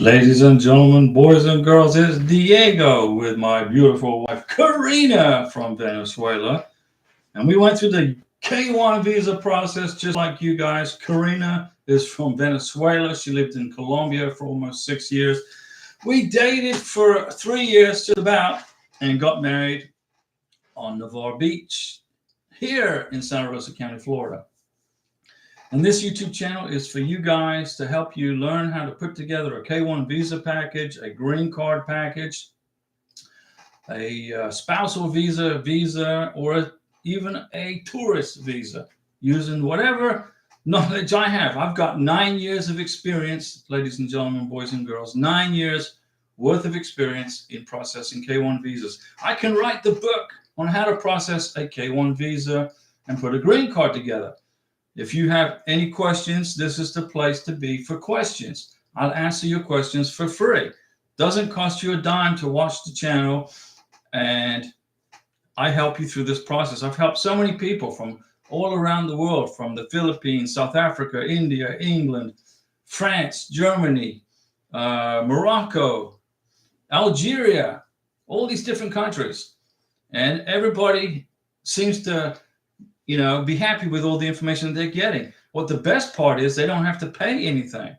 Ladies and gentlemen, boys and girls, it's Diego with my beautiful wife, Karina from Venezuela. And we went through the K1 visa process just like you guys. Karina is from Venezuela. She lived in Colombia for almost 6 years. We dated for 3 years to about and got married on Navarre Beach here in Santa Rosa County, Florida. And this YouTube channel is for you guys to help you learn how to put together a K1 visa package, a green card package, a spousal visa, or even a tourist visa using whatever knowledge I have. I've got 9 years of experience, ladies and gentlemen, boys and girls, 9 years worth of experience in processing K1 visas. I can write the book on how to process a K1 visa and put a green card together. If you have any questions, this is the place to be for questions. I'll answer your questions for free. Doesn't cost you a dime to watch the channel, and I help you through this process. I've helped so many people from all around the world, from the Philippines, South Africa, India, England, France, Germany, Morocco, Algeria, all these different countries. And everybody seems to be happy with all the information they're getting. What the best part is, they don't have to pay anything.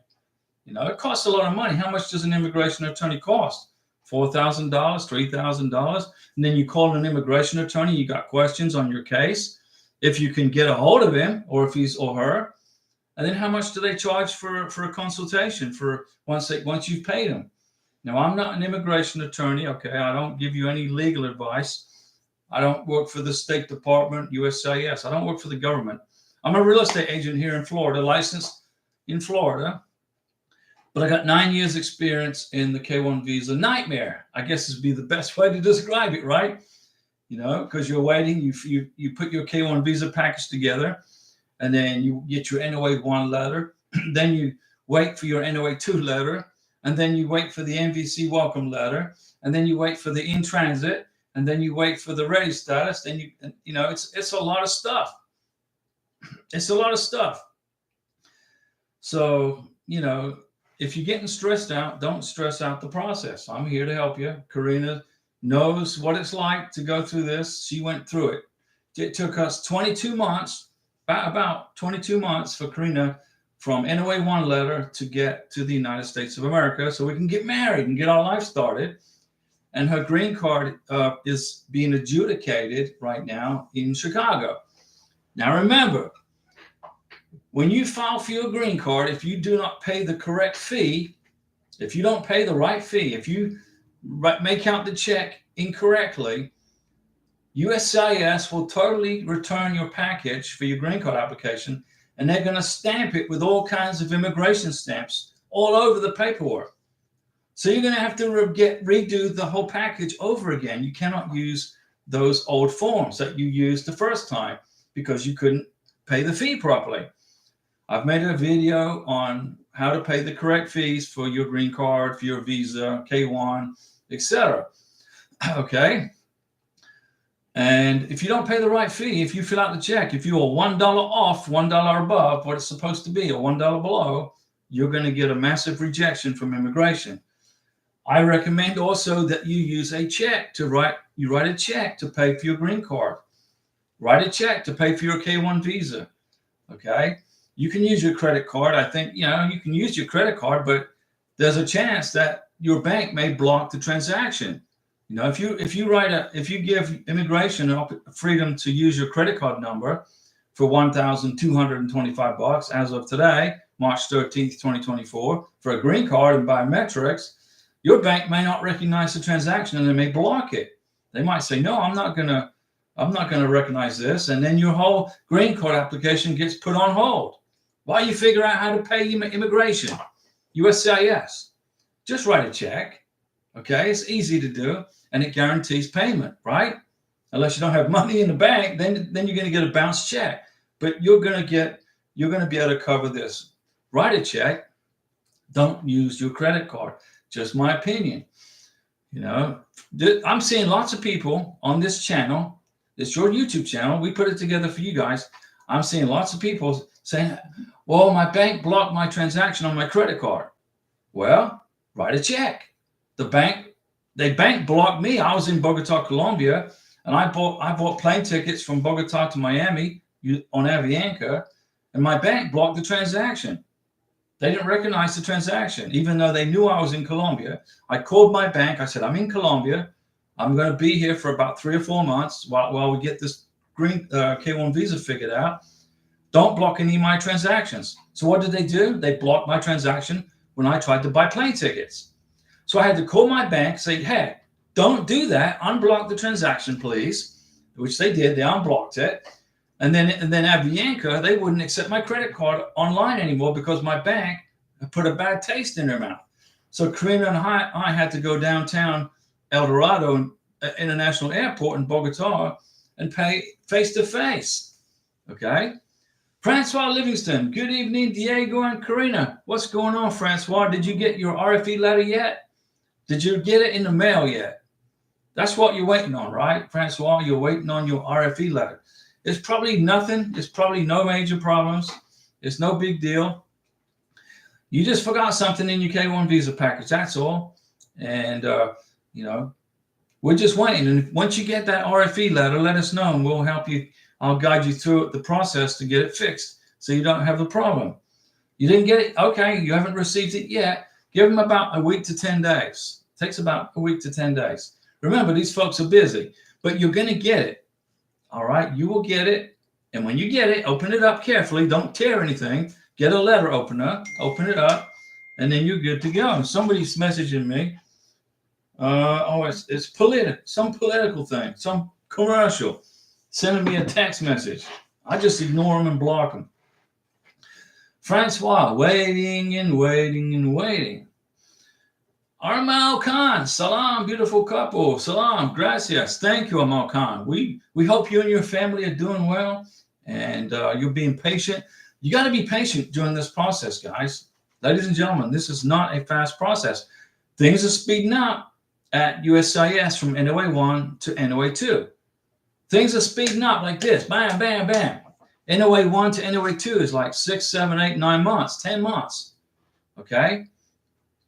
It costs a lot of money. How much does an immigration attorney cost? $4,000, $3,000. And then you call an immigration attorney, you got questions on your case, if you can get a hold of him or if he's or her. And then how much do they charge for a consultation for once you've paid them? Now, I'm not an immigration attorney, okay? I don't give you any legal advice. I don't work for the State Department, USCIS. I don't work for the government. I'm a real estate agent here in Florida, licensed in Florida. But I got 9 years experience in the K1 visa nightmare. I guess this would be the best way to describe it, right? Because you're waiting, you put your K1 visa package together, and then you get your NOA 1 letter. Then you wait for your NOA 2 letter, and then you wait for the MVC welcome letter, and then you wait for the in transit, and then you wait for the ready status. Then it's a lot of stuff. It's a lot of stuff. So, if you're getting stressed out, don't stress out the process. I'm here to help you. Karina knows what it's like to go through this. She went through it. It took us 22 months, about 22 months for Karina from NOA 1 letter to get to the United States of America so we can get married and get our life started. And her green card is being adjudicated right now in Chicago. Now, remember, when you file for your green card, if you do not pay the correct fee, if you don't pay the right fee, if you make out the check incorrectly, USCIS will totally return your package for your green card application, and they're going to stamp it with all kinds of immigration stamps all over the paperwork. So you're going to have to redo the whole package over again. You cannot use those old forms that you used the first time because you couldn't pay the fee properly. I've made a video on how to pay the correct fees for your green card, for your visa, K1, etc. Okay? And if you don't pay the right fee, if you fill out the check, if you are $1 off, $1 above what it's supposed to be, or $1 below, you're going to get a massive rejection from immigration. I recommend also that you use a check write a check to pay for your green card. Write a check to pay for your K1 visa. Okay? You can use your credit card. I think, you can use your credit card, but there's a chance that your bank may block the transaction. If you give immigration freedom to use your credit card number for $1,225 as of today, March 13th, 2024, for a green card and biometrics, your bank may not recognize the transaction and they may block it. They might say, no, I'm not going to recognize this. And then your whole green card application gets put on hold while you figure out how to pay immigration, USCIS. Just write a check. Okay. It's easy to do and it guarantees payment, right? Unless you don't have money in the bank, then you're going to get a bounced check, but you're going to be able to cover this. Write a check. Don't use your credit card. Just my opinion. I'm seeing lots of people on this channel. It's your YouTube channel. We put it together for you guys. I'm seeing lots of people saying, well, my bank blocked my transaction on my credit card. Well, write a check. They bank blocked me. I was in Bogota, Colombia, and I bought plane tickets from Bogota to Miami on Avianca, and my bank blocked the transaction. They didn't recognize the transaction, even though they knew I was in Colombia. I called my bank. I said, I'm in Colombia. I'm going to be here for about 3 or 4 months while we get this green K1 visa figured out. Don't block any of my transactions. So what did they do? They blocked my transaction when I tried to buy plane tickets. So I had to call my bank, say, hey, don't do that. Unblock the transaction, please, which they did. They unblocked it. And then Avianca, they wouldn't accept my credit card online anymore because my bank put a bad taste in their mouth. So Karina and I had to go downtown El Dorado International Airport in Bogota and pay face-to-face. Okay? Francois Livingston, good evening, Diego and Karina. What's going on, Francois? Did you get your RFE letter yet? Did you get it in the mail yet? That's what you're waiting on, right, Francois? You're waiting on your RFE letter. It's probably nothing. It's probably no major problems. It's no big deal. You just forgot something in your K1 visa package. That's all. And, we're just waiting. And once you get that RFE letter, let us know and we'll help you. I'll guide you through the process to get it fixed so you don't have the problem. You didn't get it? Okay, you haven't received it yet. Give them about a week to 10 days. It takes about a week to 10 days. Remember, these folks are busy, but you're going to get it. All right, you will get it. And when you get it, open it up carefully. Don't tear anything. Get a letter opener, open it up, and then you're good to go. And somebody's messaging me. It's political, some political thing, some commercial, sending me a text message. I just ignore them and block them. Francois, waiting and waiting and waiting. Armal Khan, salam, beautiful couple. Salam, gracias. Thank you, Armal Khan. We hope you and your family are doing well and you're being patient. You got to be patient during this process, guys. Ladies and gentlemen, this is not a fast process. Things are speeding up at USCIS from NOA 1 to NOA 2. Things are speeding up like this. Bam, bam, bam. NOA 1 to NOA 2 is like 6, 7, 8, 9 months, 10 months. Okay?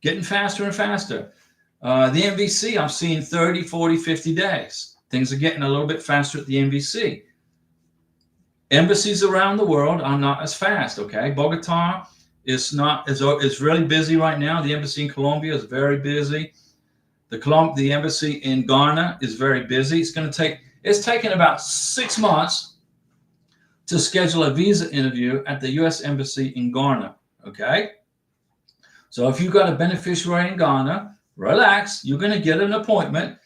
Getting faster and faster. The MVC, I'm seeing 30, 40, 50 days. Things are getting a little bit faster at the MVC. Embassies around the world are not as fast, okay? Bogota is really busy right now. The embassy in Colombia is very busy. The embassy in Ghana is very busy. It's taken about 6 months to schedule a visa interview at the U.S. Embassy in Ghana, okay? So if you've got a beneficiary in Ghana, relax. You're going to get an appointment,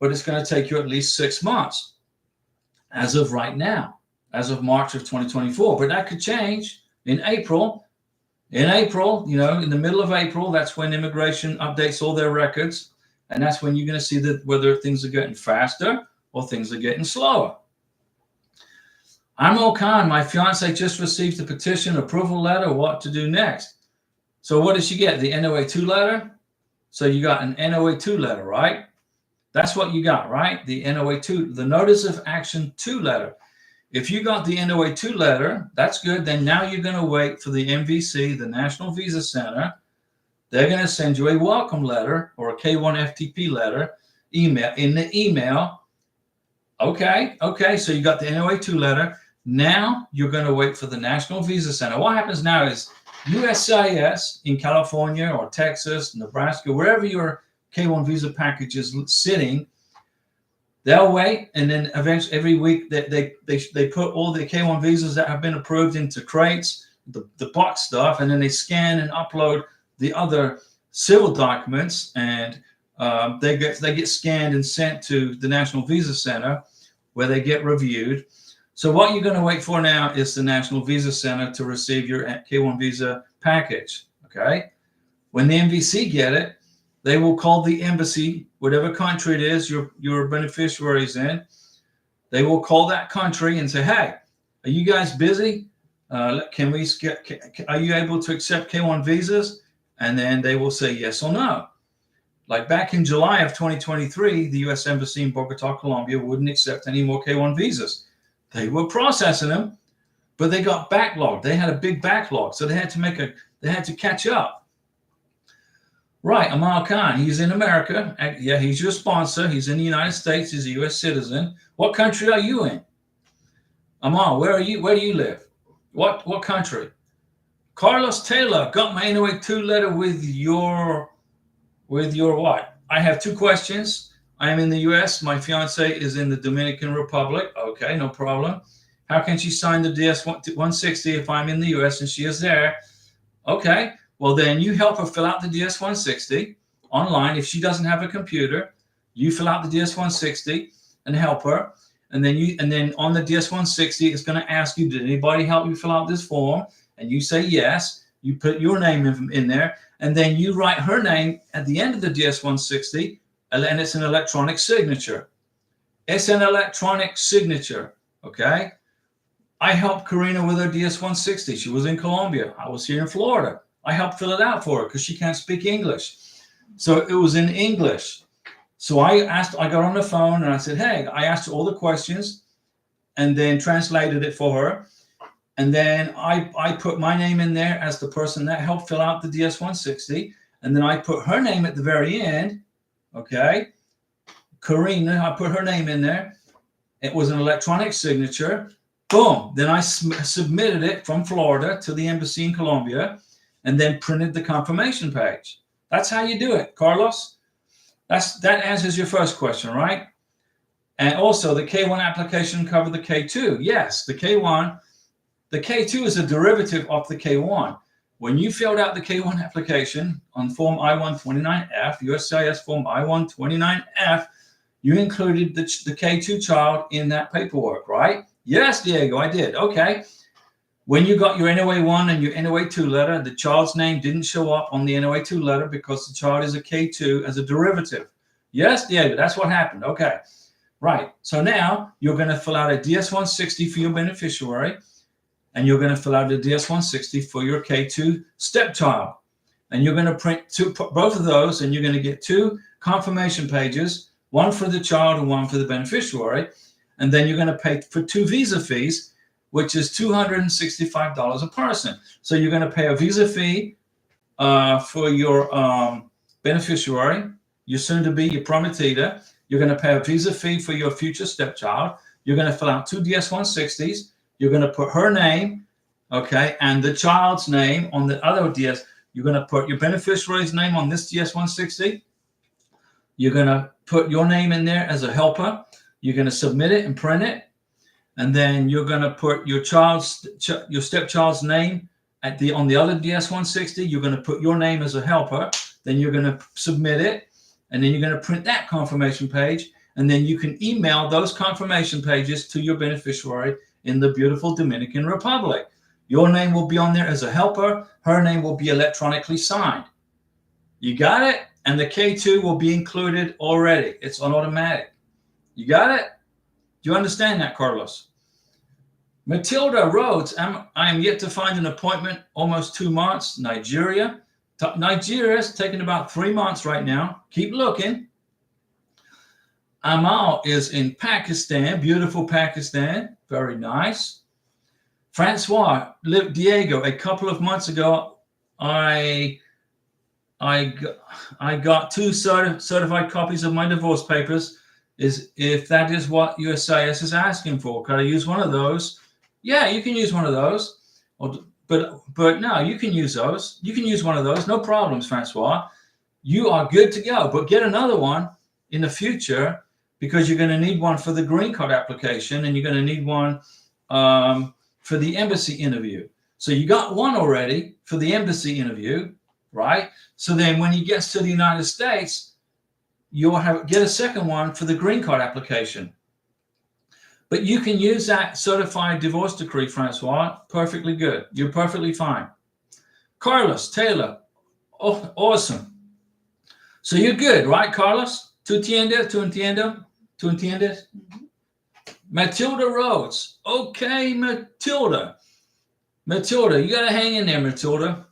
but it's going to take you at least 6 months as of right now, as of March of 2024. But that could change in April. In April, in the middle of April, that's when immigration updates all their records. And that's when you're going to see whether things are getting faster or things are getting slower. I'm Khan. My fiance just received the petition approval letter. What to do next? So what did she get? The NOA 2 letter? So you got an NOA 2 letter, right? That's what you got, right? The NOA 2, the Notice of Action 2 letter. If you got the NOA 2 letter, that's good. Then now you're going to wait for the MVC, the National Visa Center. They're going to send you a welcome letter or a K1 FTP letter in the email. Okay. So you got the NOA 2 letter. Now you're going to wait for the National Visa Center. What happens now is USCIS in California or Texas, Nebraska, wherever your K1 visa package is sitting, they'll wait, and then eventually every week they put all the K1 visas that have been approved into crates, the box stuff, and then they scan and upload the other civil documents, and they get scanned and sent to the National Visa Center where they get reviewed. So what you're going to wait for now is the National Visa Center to receive your K1 visa package, okay? When the MVC get it, they will call the embassy, whatever country it is your beneficiaries in. They will call that country and say, hey, are you guys busy? Are you able to accept K1 visas? And then they will say yes or no. Like back in July of 2023, the U.S. Embassy in Bogota, Colombia wouldn't accept any more K1 visas. They were processing them, but they got backlogged. They had a big backlog, so they had to catch up. Right, Amal Khan. He's in America. Yeah, he's your sponsor. He's in the United States. He's a U.S. citizen. What country are you in? Amal, where are you? Where do you live? What country? Carlos Taylor got my NOA 2 letter with your what? I have two questions. I am in the U.S. My fiance is in the Dominican Republic. Okay, no problem. How can she sign the DS 160 if I'm in the U.S. and she is there? Okay, well then you help her fill out the DS 160 online. If she doesn't have a computer, you fill out the DS 160 and help her. And then on the DS 160, it's going to ask you, did anybody help you fill out this form? And you say yes. You put your name in there, and then you write her name at the end of the DS 160, and it's an electronic signature. It's an electronic signature. Okay. I helped Karina with her DS 160. She was in Colombia. I was here in Florida. I helped fill it out for her because she can't speak English. So it was in English. So I got on the phone and I said, hey, I asked her all the questions and then translated it for her. And then I put my name in there as the person that helped fill out the DS 160. And then I put her name at the very end. Okay. Karina, I put her name in there. It was an electronic signature. Boom. Then I submitted it from Florida to the embassy in Colombia and then printed the confirmation page. That's how you do it, Carlos. That answers your first question, right? And also the K1 application covered the K2. Yes, the K1. The K2 is a derivative of the K1. When you filled out the K1 application on Form I-129F, USCIS Form I-129F, you included the K2 child in that paperwork, right? Yes, Diego, I did. Okay. When you got your NOA 1 and your NOA 2 letter, the child's name didn't show up on the NOA 2 letter because the child is a K2 as a derivative. Yes, Diego, that's what happened. Okay. Right. So now you're going to fill out a DS-160 for your beneficiary, and you're going to fill out a DS-160 for your K2 stepchild. And you're going to print both of those, and you're going to get two confirmation pages, one for the child and one for the beneficiary. And then you're going to pay for two visa fees, which is $265 a person. So you're going to pay a visa fee for your beneficiary, your soon-to-be, your prometida. You're going to pay a visa fee for your future stepchild. You're going to fill out two DS-160s. You're going to put her name, okay, and the child's name on the other DS. You're going to put your beneficiary's name on this DS-160. You're going to put your name in there as a helper. You're going to submit it and print it. And then you're going to put your stepchild's name on the other DS-160. You're going to put your name as a helper. Then you're going to submit it. And then you're going to print that confirmation page. And then you can email those confirmation pages to your beneficiary in the beautiful Dominican Republic. Your name will be on there as a helper. Her name will be electronically signed. You got it? And the K2 will be included already. It's on automatic. You got it? Do you understand that, Carlos? Matilda Rhodes, I am yet to find an appointment, almost 2 months. Nigeria. Nigeria's taking about 3 months right now. Keep looking. Amal is in Pakistan, beautiful Pakistan. Very nice. Francois, Diego, a couple of months ago, I got two certified copies of my divorce papers. If that is what USCIS is asking for, can I use one of those? Yeah, you can use one of those. But no, you can use those. You can use one of those. No problems, Francois. You are good to go. But get another one in the future because you're going to need one for the green card application and you're going to need one for the embassy interview. So you got one already for the embassy interview, right? So then when he gets to the United States, you'll get a second one for the green card application. But you can use that certified divorce decree, Francois. Perfectly good. You're perfectly fine. Carlos Taylor. Oh, awesome. So you're good, right, Carlos? ¿Tú entiendes? ¿Tú entiendes? ¿Tú entiendes? Matilda Rhodes. Okay, Matilda. Matilda, you got to hang in there, Matilda.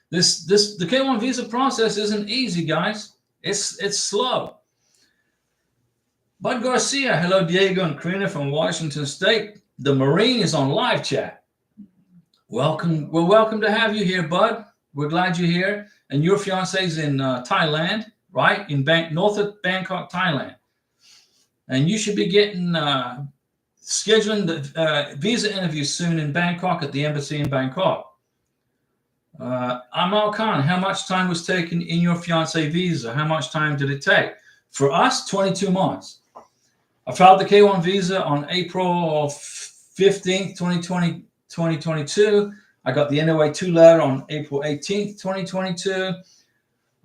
The K1 visa process isn't easy, guys. It's slow. Bud Garcia, hello, Diego and Karina from Washington State. The Marine is on live chat. Welcome. We're welcome to have you here, Bud. We're glad you're here. and your fiance's in Thailand, right? North of Bangkok, Thailand. And you should be getting scheduling the visa interview soon in Bangkok at the embassy in Bangkok. Amal Khan, how much time was taken in your fiance visa? How much time did it take? For us, 22 months. I filed the K1 visa on April 15th, 2022. I got the NOA-2 letter on April 18th, 2022.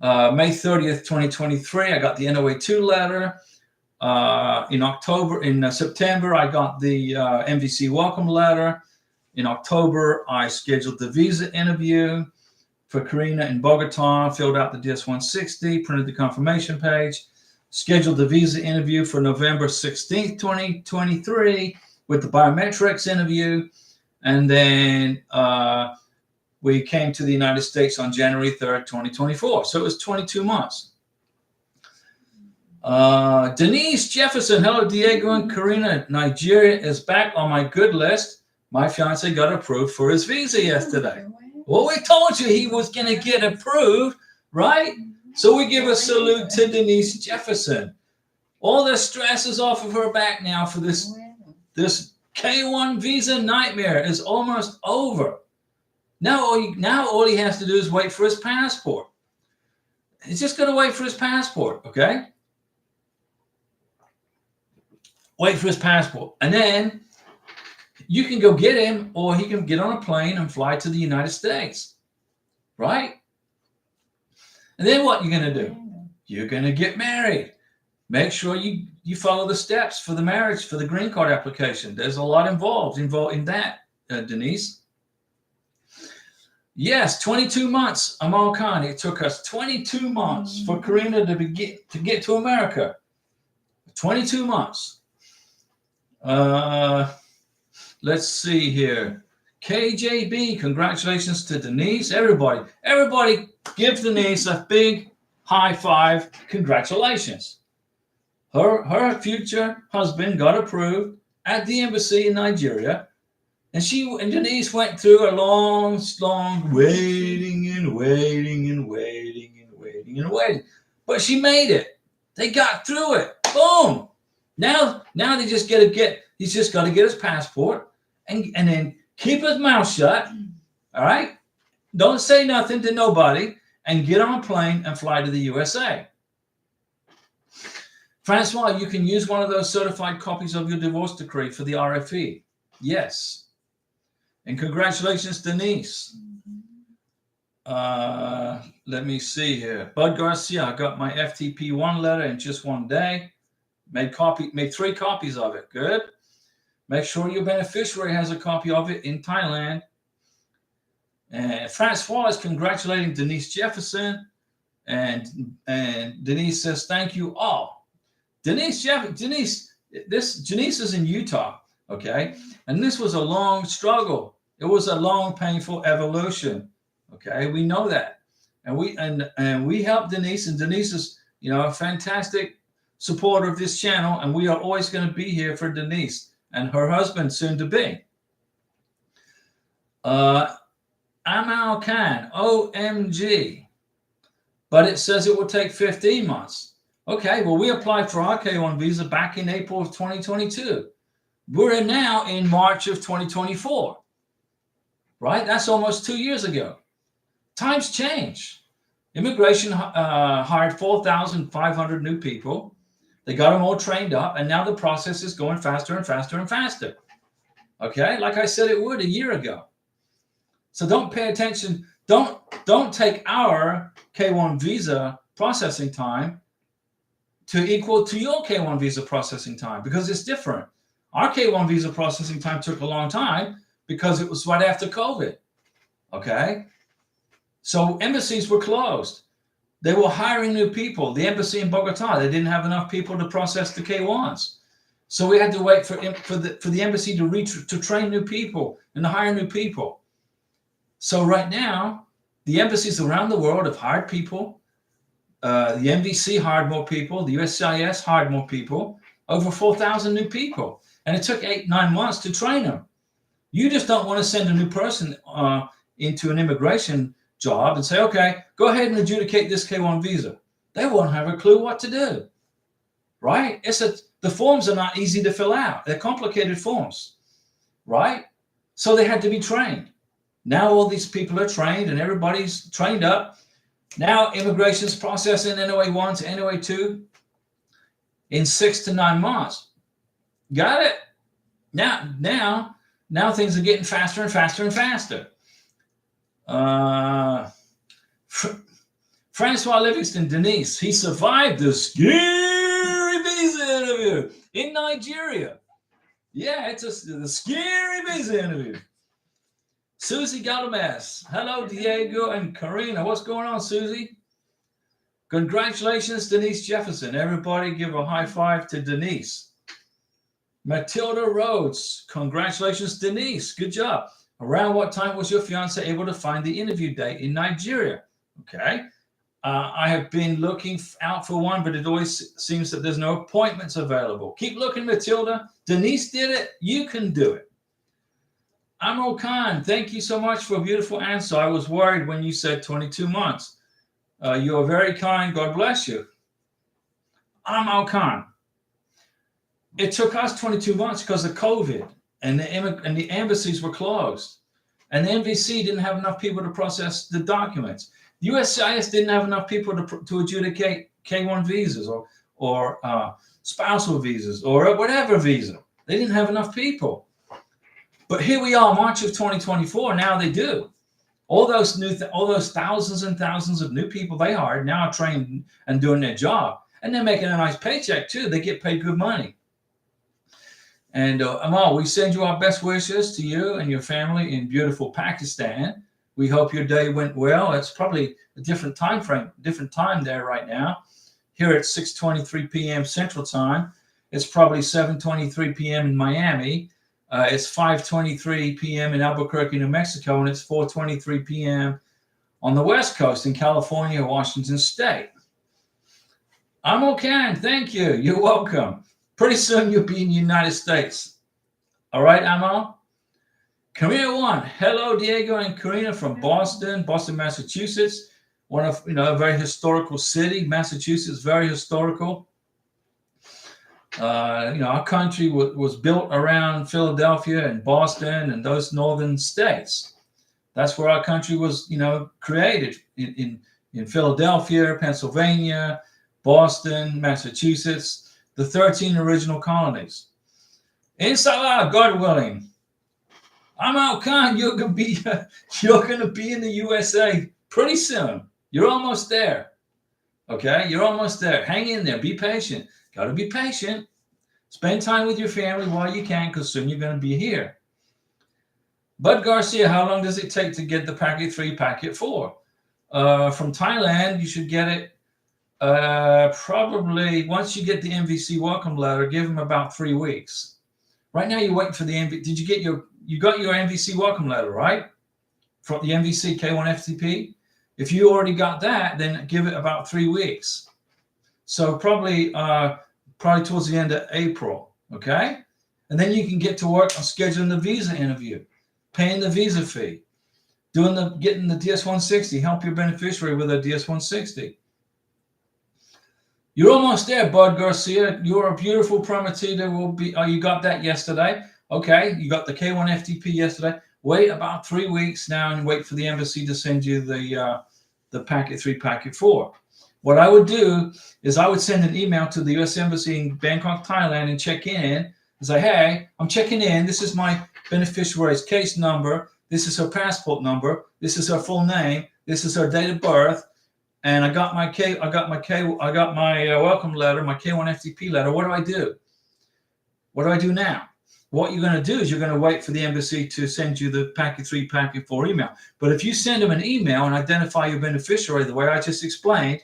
May 30th, 2023, I got the NOA-2 letter. In September, I got the MVC welcome letter. In October, I scheduled the visa interview for Karina in Bogota, filled out the DS-160, printed the confirmation page, scheduled the visa interview for November 16th, 2023 with the biometrics interview. And then we came to the United States on January 3rd, 2024. So it was 22 months. Denise Jefferson, hello, Diego and Karina. Nigeria is back on my good list. My fiance got approved for his visa yesterday. Well, we told you he was going to get approved, right? So we give a salute to Denise Jefferson. All the stress is off of her back now for this K1 visa nightmare is almost over. Now all he has to do is wait for his passport. He's just going to wait for his passport, okay? Wait for his passport. And then you can go get him, or he can get on a plane and fly to the United States, right? And then what you're going to do? You're going to get married. Make sure you follow the steps for the marriage, for the green card application. There's a lot involved in that, Denise. Yes, 22 months, Amal Khan. It took us 22 months for Karina to get to America. 22 months. Let's see here. KJB, congratulations to Denise. Everybody give Denise a big high five. Congratulations. Her future husband got approved at the embassy in Nigeria. And Denise went through a long waiting. But she made it. They got through it. Boom. Now he's just got to get his passport and then keep his mouth shut. All right. Don't say nothing to nobody and get on a plane and fly to the USA. Francois, you can use one of those certified copies of your divorce decree for the RFE. Yes. And congratulations, Denise. Let me see here. Bud Garcia, I got my FTP1 letter in just one day. Made 3 copies of it. Good. Make sure your beneficiary has a copy of it in Thailand. And Francois is congratulating Denise Jefferson. And Denise says, thank you all. Janice is in Utah, okay? And this was a long struggle. It was a long, painful evolution, okay? We know that. And we helped Denise, and Denise is, a fantastic supporter of this channel, and we are always going to be here for Denise and her husband, soon to be. Amal Khan, OMG. But it says it will take 15 months. Okay, well, we applied for our K1 visa back in April of 2022. We're now in March of 2024, right? That's almost 2 years ago. Times change. Immigration hired 4,500 new people. They got them all trained up, and now the process is going faster and faster and faster. Okay, like I said it would a year ago. So don't pay attention. Don't take our K1 visa processing time to equal to your K1 visa processing time, because it's different. Our K1 visa processing time took a long time because it was right after COVID. Okay, so embassies were closed. They were hiring new people. The embassy in Bogota, they didn't have enough people to process the K1s. So we had to wait for the embassy to train new people and to hire new people. So right now, the embassies around the world have hired people. The MVC hired more people. The USCIS hired more people. Over 4,000 new people. And it took 8-9 months to train them. You just don't want to send a new person into an immigration job and say, okay, go ahead and adjudicate this K1 visa. They won't have a clue what to do, right? The forms are not easy to fill out. They're complicated forms, right? So they had to be trained. Now all these people are trained and everybody's trained up. Now immigration's processing NOA 1 to NOA 2 in 6 to 9 months. Got it? Now things are getting faster and faster and faster. Francois Livingston, Denise, he survived the scary visa interview in Nigeria. Yeah, it's the scary visa interview. Susie Galdamez, hello, Diego and Karina. What's going on, Susie? Congratulations, Denise Jefferson. Everybody give a high five to Denise. Matilda Rhodes, congratulations, Denise. Good job. Around what time was your fiance able to find the interview date in Nigeria? Okay. I have been looking out for one, but it always seems that there's no appointments available. Keep looking, Matilda. Denise did it. You can do it. Amro Khan, thank you so much for a beautiful answer. I was worried when you said 22 months. You are very kind. God bless you. Amro Khan. It took us 22 months because of COVID, and the embassies were closed, and the NVC didn't have enough people to process the documents. The USCIS didn't have enough people to adjudicate K1 visas or spousal visas or whatever visa. They didn't have enough people. But here we are, March of 2024. Now they do. All those thousands and thousands of new people they hired now are trained and doing their job, and they're making a nice paycheck too. They get paid good money. And Amal, we send you our best wishes to you and your family in beautiful Pakistan. We hope your day went well. It's probably a different time frame, different time there right now. Here it's 6:23 p.m. Central Time. It's probably 7:23 p.m. in Miami. It's 5:23 p.m. in Albuquerque, New Mexico, and it's 4:23 p.m. on the West Coast in California, Washington State. I'm okay. Thank you. You're welcome. Pretty soon you'll be in the United States. All right, Amal? Karina 1. Hello, Diego and Karina from Boston, Massachusetts. One of, a very historical city. Massachusetts, very historical. Our country was built around Philadelphia and Boston and those northern states. That's where our country was, created in Philadelphia, Pennsylvania, Boston, Massachusetts. The 13 original colonies. Inshallah, God willing. Amal Khan, you're gonna be in the USA pretty soon. You're almost there. Okay, you're almost there. Hang in there. Be patient. Got to be patient. Spend time with your family while you can, because soon you're going to be here. Bud Garcia, how long does it take to get the packet 3, packet 4? From Thailand, you should get it. Probably once you get the MVC welcome letter, give them about 3 weeks. Right now, you're waiting for the MVC. Did you got your MVC welcome letter, right? From the MVC K1 FTP. If you already got that, then give it about 3 weeks. So probably towards the end of April, okay? And then you can get to work on scheduling the visa interview, paying the visa fee, getting the DS-160, help your beneficiary with a DS-160. You're almost there, Bud Garcia. You're a beautiful Prometida. You got that yesterday. Okay, you got the K1 FTP yesterday. Wait about 3 weeks now and wait for the embassy to send you the packet 3, packet 4. What I would do is I would send an email to the U.S. Embassy in Bangkok, Thailand, and check in and say, hey, I'm checking in. This is my beneficiary's case number. This is her passport number. This is her full name. This is her date of birth. And I got my welcome letter, my K1 FTP letter. What do I do? What do I do now? What you're going to do is you're going to wait for the embassy to send you the packet 3, packet 4 email. But if you send them an email and identify your beneficiary the way I just explained,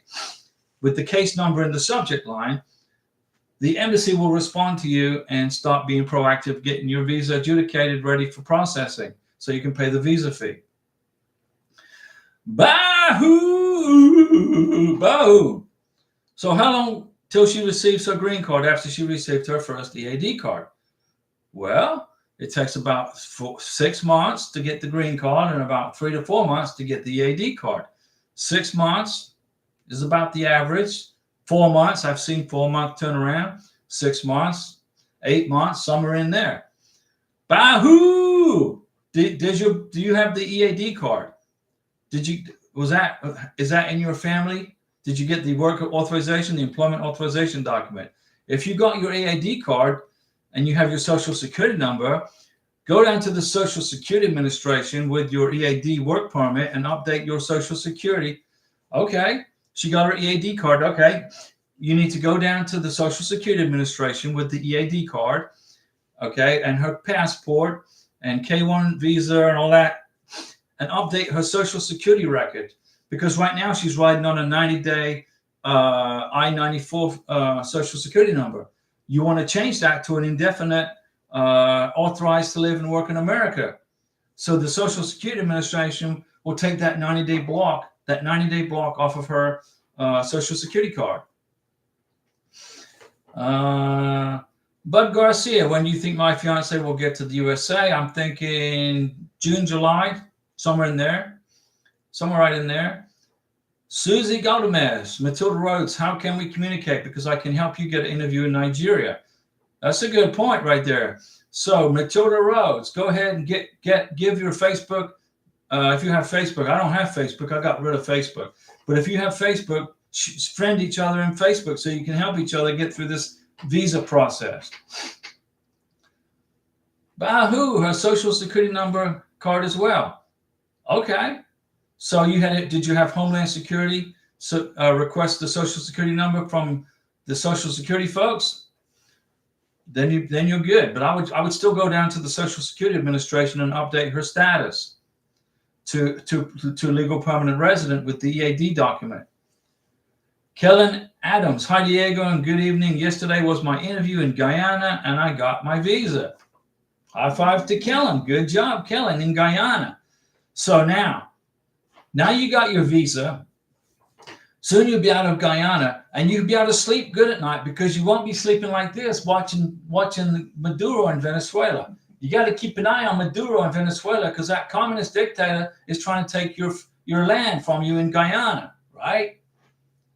with the case number in the subject line, the embassy will respond to you and start being proactive, getting your visa adjudicated, ready for processing, so you can pay the visa fee. Bahoo! So how long till she receives her green card after she received her first EAD card? Well, It takes about 6 months to get the green card and about 3 to 4 months to get the EAD card. 6 months is about the average. 4 months, I've seen 4-month turnaround. 6 months, 8 months, somewhere in there. Bahoo! Do you have the EAD card? Is that in your family? Did you get the work authorization, the employment authorization document? If you got your EAD card and you have your social security number, go down to the Social Security Administration with your EAD work permit and update your social security. Okay, she got her EAD card. Okay, you need to go down to the Social Security Administration with the EAD card, okay, and her passport and K1 visa and all that, and update her social security record, because right now she's riding on a 90-day I-94 social security number. You want to change that to an indefinite authorized to live and work in America. So the Social Security Administration will take that 90-day block off of her social security card. Bud Garcia, when do you think my fiance will get to the USA? I'm thinking June, July, somewhere right in there. Susie Galdamez, Matilda Rhodes, how can we communicate? Because I can help you get an interview in Nigeria. That's a good point right there. So Matilda Rhodes, go ahead and give your Facebook. If you have Facebook, I don't have Facebook. I got rid of Facebook. But if you have Facebook, friend each other in Facebook so you can help each other get through this visa process. Bahoo, her social security number card as well. Okay. So did you have Homeland Security request the social security number from the Social Security folks? Then you're good. But I would still go down to the Social Security Administration and update her status to legal permanent resident with the EAD document. Kellen Adams, hi Diego and good evening. Yesterday was my interview in Guyana and I got my visa. High five to Kellen. Good job, Kellen, in Guyana. So now you got your visa. Soon you'll be out of Guyana and you'll be able to sleep good at night because you won't be sleeping like this watching Maduro in Venezuela. You got to keep an eye on Maduro in Venezuela because that communist dictator is trying to take your land from you in Guyana, right?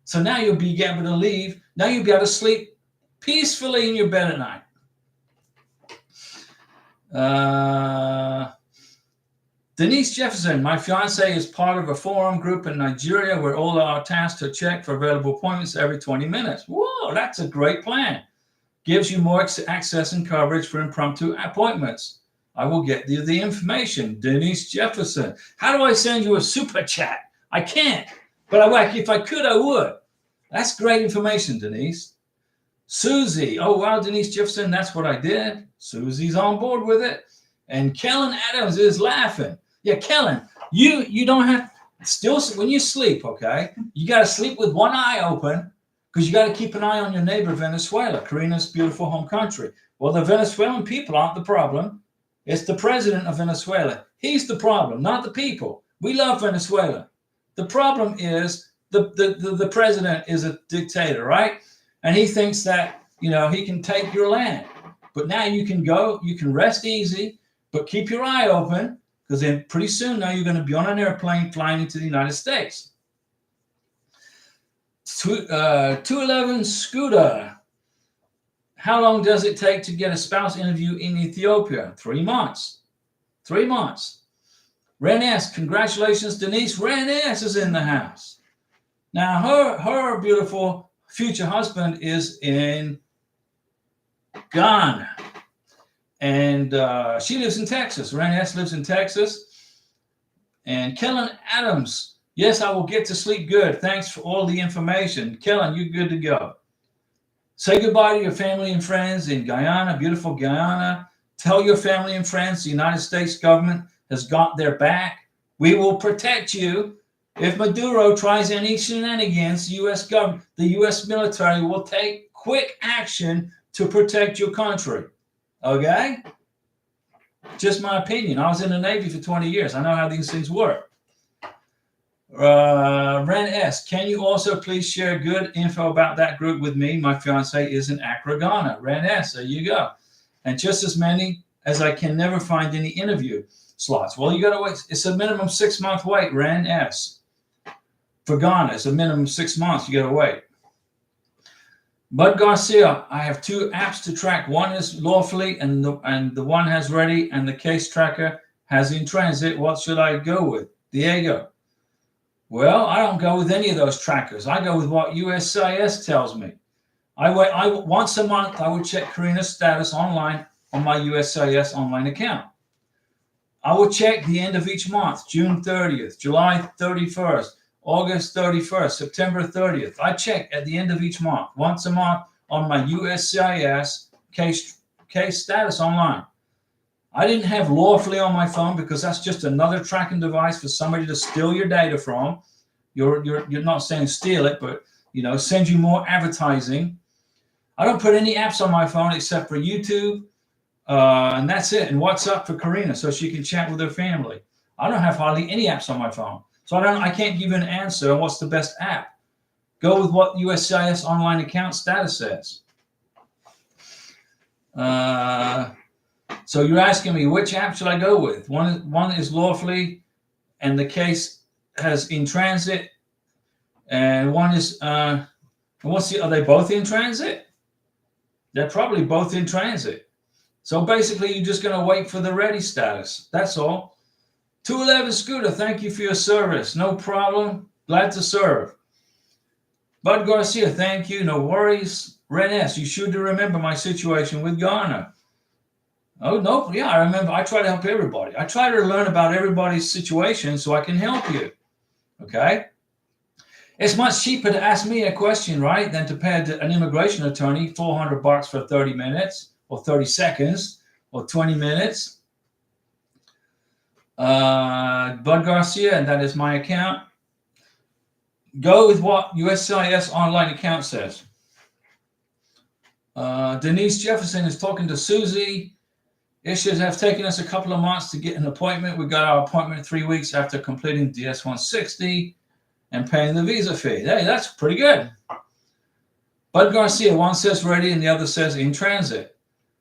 So now you'll be able to leave. Now you'll be able to sleep peacefully in your bed at night. Denise Jefferson, my fiance is part of a forum group in Nigeria where all our tasks are checked for available appointments every 20 minutes. Whoa, that's a great plan. Gives you more access and coverage for impromptu appointments. I will get you the information. Denise Jefferson. How do I send you a super chat? I can't, but if I could, I would. That's great information, Denise. Susie. Oh, wow, Denise Jefferson, that's what I did. Susie's on board with it. And Kellen Adams is laughing. Yeah, Kellen, you don't have, still, when you sleep, okay, you got to sleep with one eye open because you got to keep an eye on your neighbor, Venezuela, Karina's beautiful home country. Well, the Venezuelan people aren't the problem. It's the president of Venezuela. He's the problem, not the people. We love Venezuela. The problem is the president is a dictator, right? And he thinks that, he can take your land. But now you can rest easy, but keep your eye open because then pretty soon now you're going to be on an airplane flying into the United States. 211 Scooter. How long does it take to get a spouse interview in Ethiopia? 3 months. 3 months. Ren S, congratulations, Denise. Ren S is in the house. Now her beautiful future husband is in Ghana. And she lives in Texas. Ren S lives in Texas. And Kellen Adams, yes, I will get to sleep good. Thanks for all the information. Kellen, you're good to go. Say goodbye to your family and friends in Guyana, beautiful Guyana. Tell your family and friends the United States government has got their back. We will protect you. If Maduro tries any shenanigans, the U.S. government, the U.S. military will take quick action to protect your country. Okay? Just my opinion. I was in the Navy for 20 years. I know how these things work. Ren S, can you also please share good info about that group with me? My fiance is in Accra, Ghana. Ren S, there you go. And just as many as I can never find any interview slots. Well, you got to wait. It's a minimum 6-month wait, Ren S. For Ghana, it's a minimum 6 months. You got to wait. Bud Garcia, I have 2 apps to track. One is lawfully, and the one has ready, and the case tracker has in transit. What should I go with? Diego. Well, I don't go with any of those trackers. I go with what USCIS tells me. Once a month, I would check Karina's status online on my USCIS online account. I will check the end of each month, June 30th, July 31st, August 31st, September 30th. I check at the end of each month, once a month, on my USCIS case status online. I didn't have lawfully on my phone because that's just another tracking device for somebody to steal your data from. You're not saying steal it, but send you more advertising. I don't put any apps on my phone except for YouTube, and that's it. And WhatsApp for Karina so she can chat with her family. I don't have hardly any apps on my phone. So I can't give you an answer on what's the best app. Go with what USCIS online account status says. So you're asking me which app should I go with? One is lawfully, and the case has in transit, and one is are they both in transit? They're probably both in transit. So basically, you're just going to wait for the ready status. That's all. 211 Scooter, thank you for your service. No problem. Glad to serve. Bud Garcia, thank you. No worries. Ren S, you should remember my situation with Ghana. Oh, no. Yeah, I remember. I try to help everybody. I try to learn about everybody's situation so I can help you. Okay? It's much cheaper to ask me a question, right, than to pay an immigration attorney $400 for 30 minutes or 30 seconds or 20 minutes. Bud Garcia, and that is my account. Go with what USCIS online account says. Denise Jefferson is talking to Susie. Issues have taken us a couple of months to get an appointment. We got our appointment 3 weeks after completing DS-160 and paying the visa fee. Hey, that's pretty good. Bud Garcia, one says ready and the other says in transit.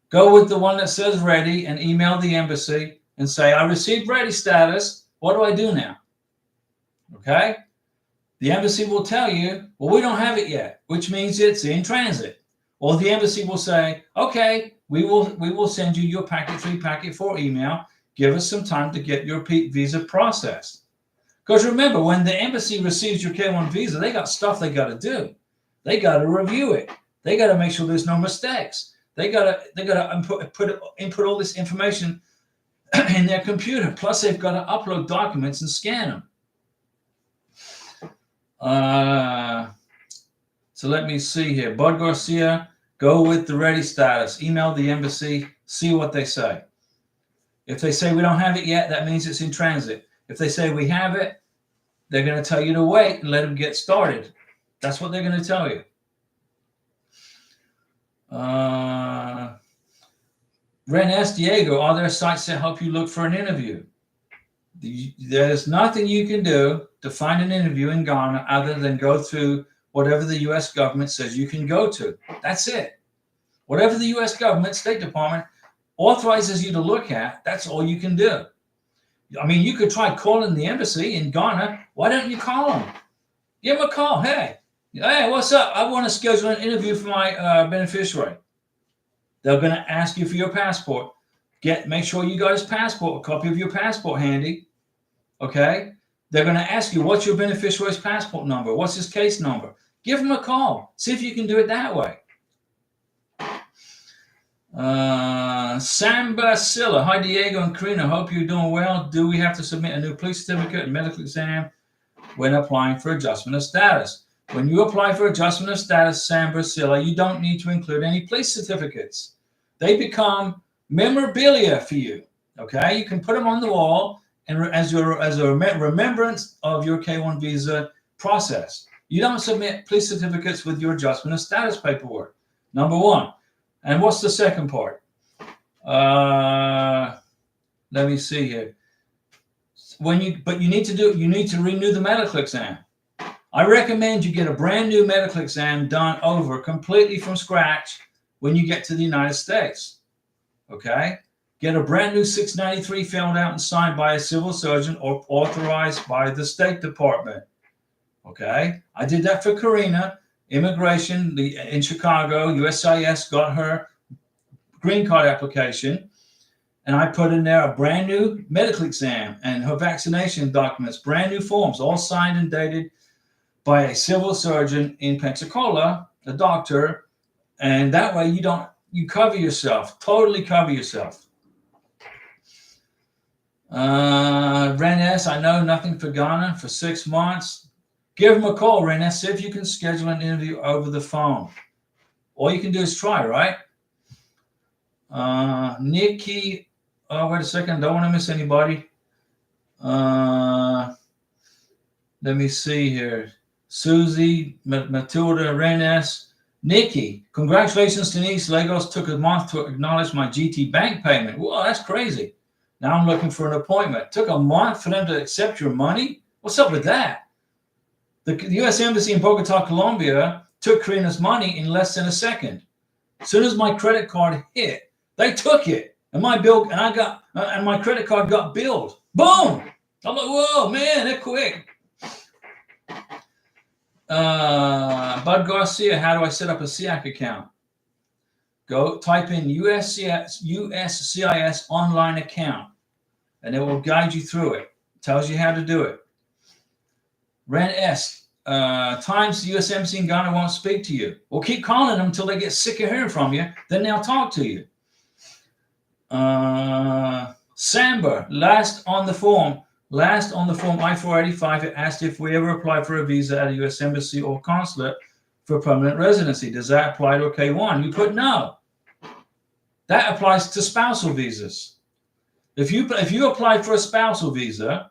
Go with the one that says ready and email the embassy and say, I received ready status. What do I do now? Okay? The embassy will tell you, well, we don't have it yet, which means it's in transit. Or the embassy will say, okay, we will send you your packet 3, packet 4 email. Give us some time to get your visa processed. Because remember, when the embassy receives your K-1 visa, they got stuff they got to do. They got to review it. They got to make sure there's no mistakes. They got to input all this information in their computer. Plus, they've got to upload documents and scan them. So let me see here. Bud Garcia, go with the ready status. Email the embassy. See what they say. If they say we don't have it yet, that means it's in transit. If they say we have it, they're going to tell you to wait and let them get started. That's what they're going to tell you. Ren S. Diego, are there sites that help you look for an interview? There's nothing you can do to find an interview in Ghana other than go through whatever the U.S. government says you can go to. That's it. Whatever the U.S. government, State Department, authorizes you to look at, that's all you can do. I mean, you could try calling the embassy in Ghana. Why don't you call them? Give them a call. Hey, what's up? I want to schedule an interview for my beneficiary. They're going to ask you for your passport. Make sure you got his passport, a copy of your passport handy. Okay? They're going to ask you, what's your beneficiary's passport number? What's his case number? Give him a call. See if you can do it that way. Sam Basilla. Hi, Diego and Karina. Hope you're doing well. Do we have to submit a new police certificate and medical exam when applying for adjustment of status? When you apply for adjustment of status, Sam Basilla, you don't need to include any police certificates. They become memorabilia for you. Okay? You can put them on the wall and as a remembrance of your K-1 visa process. You don't submit police certificates with your adjustment of status paperwork. Number one. And what's the second part? Let me see here. You need to renew the medical exam. I recommend you get a brand new medical exam done over completely from scratch when you get to the United States. Okay? get a brand new 693 filled out and signed by a civil surgeon or authorized by the State Department. Okay, I did that for Karina. Immigration in Chicago, USCIS got her green card application, and I put in there a brand new medical exam and her vaccination documents, brand new forms, all signed and dated by a civil surgeon in Pensacola, a doctor, and that way you cover yourself, totally cover yourself. Ren S, I know nothing for Ghana for 6 months. Give him a call, Ren S. See if you can schedule an interview over the phone. All you can do is try, right? Nikki, oh, wait a second. Don't want to miss anybody. Let me see here. Susie, Matilda, Ren S. Nikki, congratulations, Denise. Lagos took a month to acknowledge my GT bank payment. Whoa, that's crazy. Now I'm looking for an appointment. Took a month for them to accept your money? What's up with that? The U.S. Embassy in Bogota, Colombia took Karina's money in less than a second. As soon as my credit card hit, they took it. And my credit card got billed. Boom! I'm like, whoa, man, they're quick. Bud Garcia, how do I set up a SIAC account? Go type in USCIS online account, and it will guide you through it. Tells you how to do it. Ren S, times the U.S. Embassy in Ghana won't speak to you. Well, keep calling them until they get sick of hearing from you. Then they'll talk to you. Samba, last on the form I-485, it asked if we ever applied for a visa at a U.S. Embassy or consulate for permanent residency. Does that apply to a K-1? You put no. That applies to spousal visas. If you apply for a spousal visa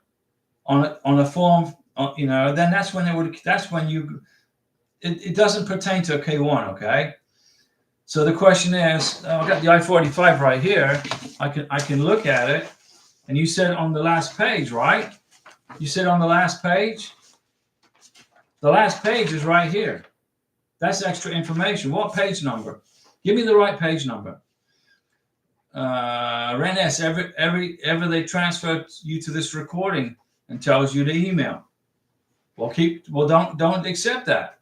on a form, then that's when it doesn't pertain to a K-1, okay? So the question is, I've got the I-485 right here. I can look at it, and you said on the last page, right? You said on the last page. The last page is right here. That's extra information. What page number? Give me the right page number. Ren S, ever they transfer you to this recording and tells you to email. Well, don't accept that.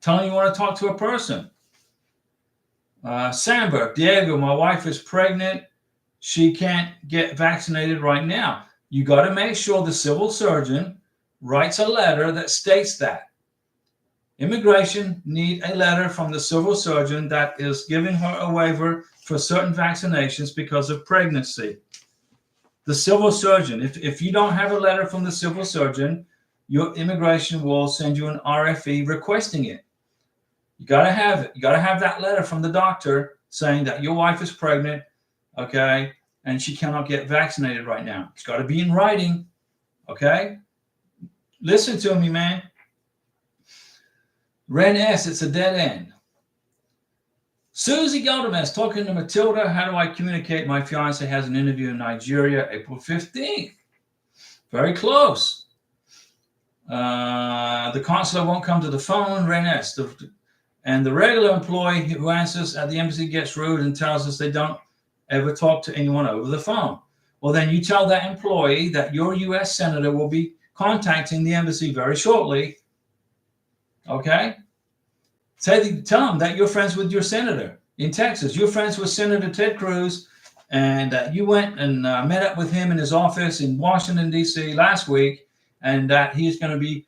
Tell them you want to talk to a person. Samba, Diego, my wife is pregnant. She can't get vaccinated right now. You got to make sure the civil surgeon writes a letter that states that. Immigration need a letter from the civil surgeon that is giving her a waiver for certain vaccinations because of pregnancy. The civil surgeon, if you don't have a letter from the civil surgeon, your immigration will send you an RFE requesting it. You got to have it. You got to have that letter from the doctor saying that your wife is pregnant, okay, and she cannot get vaccinated right now. It's got to be in writing, okay? Listen to me, man. Ren S, it's a dead end. Susie Galdamez, talking to Matilda. How do I communicate? My fiance has an interview in Nigeria, April 15th. Very close. The consular won't come to the phone. Ren S, and the regular employee who answers at the embassy gets rude and tells us they don't ever talk to anyone over the phone. Well, then you tell that employee that your U.S. senator will be contacting the embassy very shortly. Okay? Tell them that you're friends with your senator in Texas. You're friends with Senator Ted Cruz, and you went and met up with him in his office in Washington, D.C. last week, and that he's going to be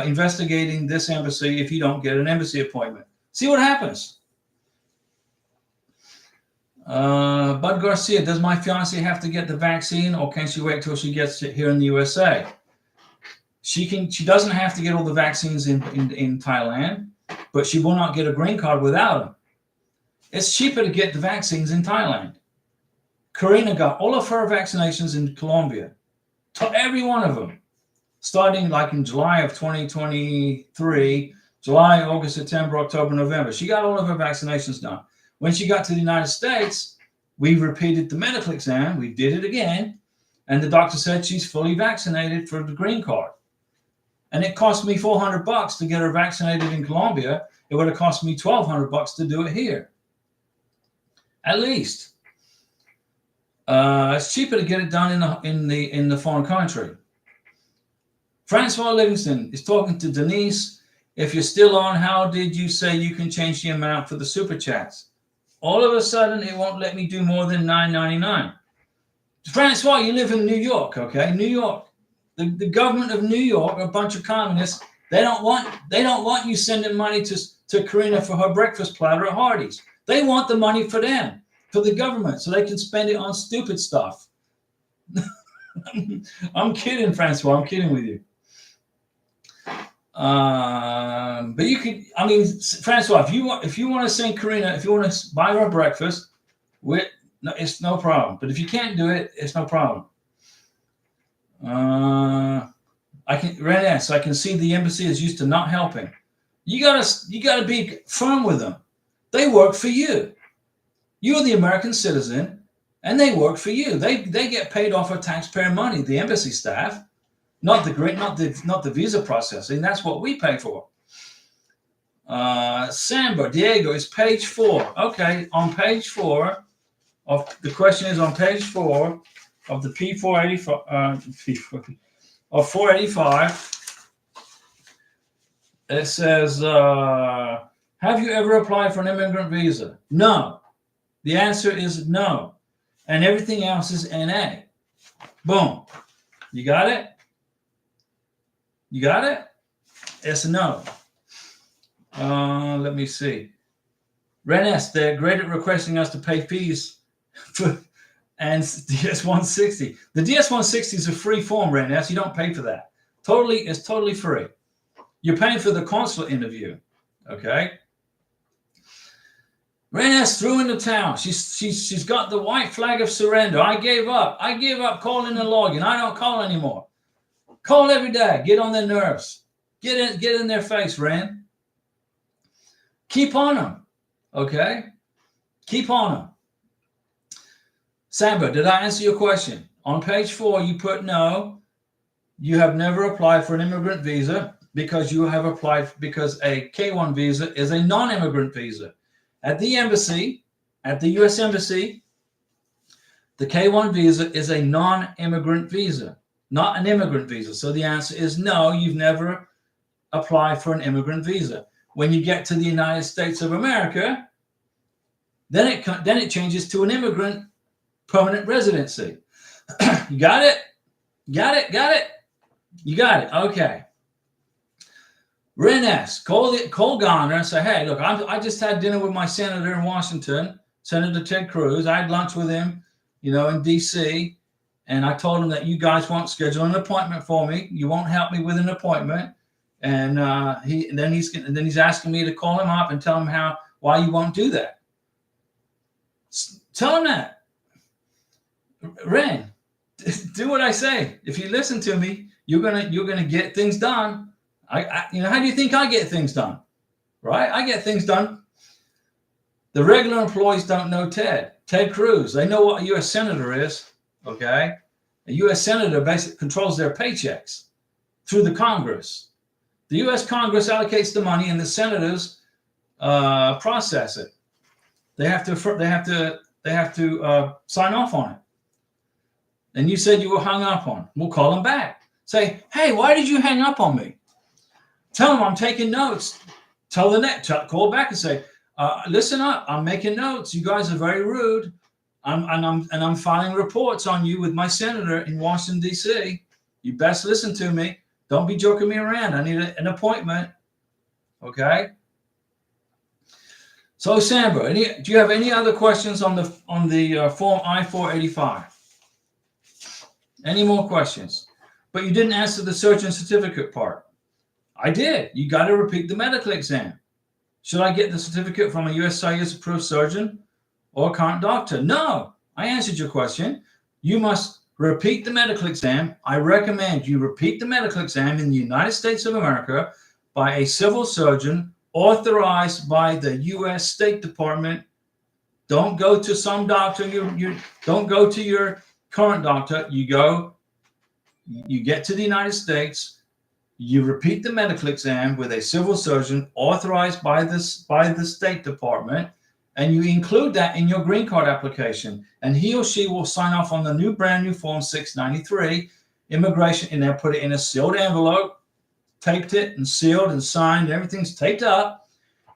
investigating this embassy if you don't get an embassy appointment. See what happens. Bud Garcia, does my fiance have to get the vaccine, or can she wait till she gets it here in the USA? She doesn't have to get all the vaccines in Thailand, but she will not get a green card without them. It's cheaper to get the vaccines in Thailand. Karina got all of her vaccinations in Colombia, every one of them, starting like in July of 2023. July, August, September, October, November. She got all of her vaccinations done. When she got to the United States, we repeated the medical exam. We did it again. And the doctor said she's fully vaccinated for the green card. And it cost me $400 to get her vaccinated in Colombia. It would have cost me $1,200 to do it here. At least. It's cheaper to get it done in the foreign country. Francois Livingston is talking to Denise. If you're still on, how did you say you can change the amount for the super chats? All of a sudden, it won't let me do more than $9.99. Francois, you live in New York, okay? New York. The government of New York, a bunch of communists, they don't want you sending money to Karina for her breakfast platter at Hardee's. They want the money for them, for the government, so they can spend it on stupid stuff. I'm kidding, Francois. I'm kidding with you. But you could, I mean, Francois, if you want to send Karina, if you want to buy her breakfast, it's no problem. But if you can't do it, it's no problem. I can see the embassy is used to not helping. You gotta be firm with them. They work for you. You're the American citizen, and they work for you. They get paid off of taxpayer money. The embassy staff, not the visa processing. That's what we pay for. Samba Diego is page 4. Okay, on page 4 of the question is on page 4 of the P485 of 485. It says, have you ever applied for an immigrant visa? No. The answer is no. And everything else is NA. Boom. You got it? You got it? It's no. Let me see. Renes, they're great at requesting us to pay fees for and DS-160. The DS-160 is a free form, Renes. You don't pay for that. It's totally free. You're paying for the consulate interview. Okay? Renes threw in the towel. She's got the white flag of surrender. I gave up. I gave up calling and logging. I don't call anymore. Call every day. Get on their nerves. Get in their face, Ren. Keep on them. Okay? Keep on them. Samba, did I answer your question? On page 4, you put no. You have never applied for an immigrant visa because you have applied because a K-1 visa is a non-immigrant visa. At the embassy, at the U.S. Embassy, the K-1 visa is a non-immigrant visa, not an immigrant visa. So the answer is no, you've never applied for an immigrant visa. When you get to the United States of America, then it changes to an immigrant permanent residency. You got it? Got it? Got it? You got it. Okay. Renes, call Garner and say, hey, look, I just had dinner with my senator in Washington, Senator Ted Cruz. I had lunch with him, in D.C., and I told him that you guys won't schedule an appointment for me. You won't help me with an appointment. And he's asking me to call him up and tell him why you won't do that. Tell him that. Ren, do what I say. If you listen to me, you're gonna get things done. How do you think I get things done? Right? I get things done. The regular employees don't know Ted Cruz. They know what a U.S. senator is. Okay, a U.S. senator basically controls their paychecks through the Congress. The U.S. Congress allocates the money, and the senators process it. They have to sign off on it. And you said you were hung up on. We'll call them back. Say, hey, why did you hang up on me? Tell them I'm taking notes. Call back and say, listen up. I'm making notes. You guys are very rude. I'm filing reports on you with my senator in Washington, D.C. You best listen to me. Don't be joking me around. I need an appointment. Okay. So, Sandra, do you have any other questions on the form I-485? Any more questions? But you didn't answer the surgeon certificate part. I did. You got to repeat the medical exam. Should I get the certificate from a USCIS approved surgeon or current doctor? No. I answered your question. You must repeat the medical exam. I recommend you repeat the medical exam in the United States of America by a civil surgeon authorized by the U.S. State Department. Don't go to some doctor. You don't go to your current doctor. You get to the United States. You repeat the medical exam with a civil surgeon authorized by the State Department, and you include that in your green card application, and he or she will sign off on the brand new form 693 immigration, and they'll put it in a sealed envelope, taped it and sealed and signed. Everything's taped up,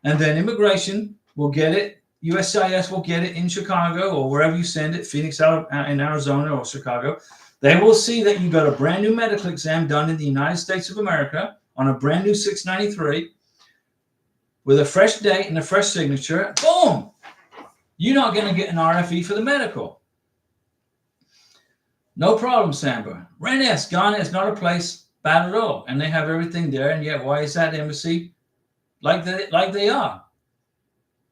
and then immigration will get it. USCIS will get it in Chicago or wherever you send it, Phoenix out in Arizona or Chicago. They will see that you got a brand new medical exam done in the United States of America on a brand new 693 with a fresh date and a fresh signature. Boom! You're not going to get an RFE for the medical. No problem, Samba. Rennes, Ghana is not a place bad at all, and they have everything there. And yet, why is that embassy like they are?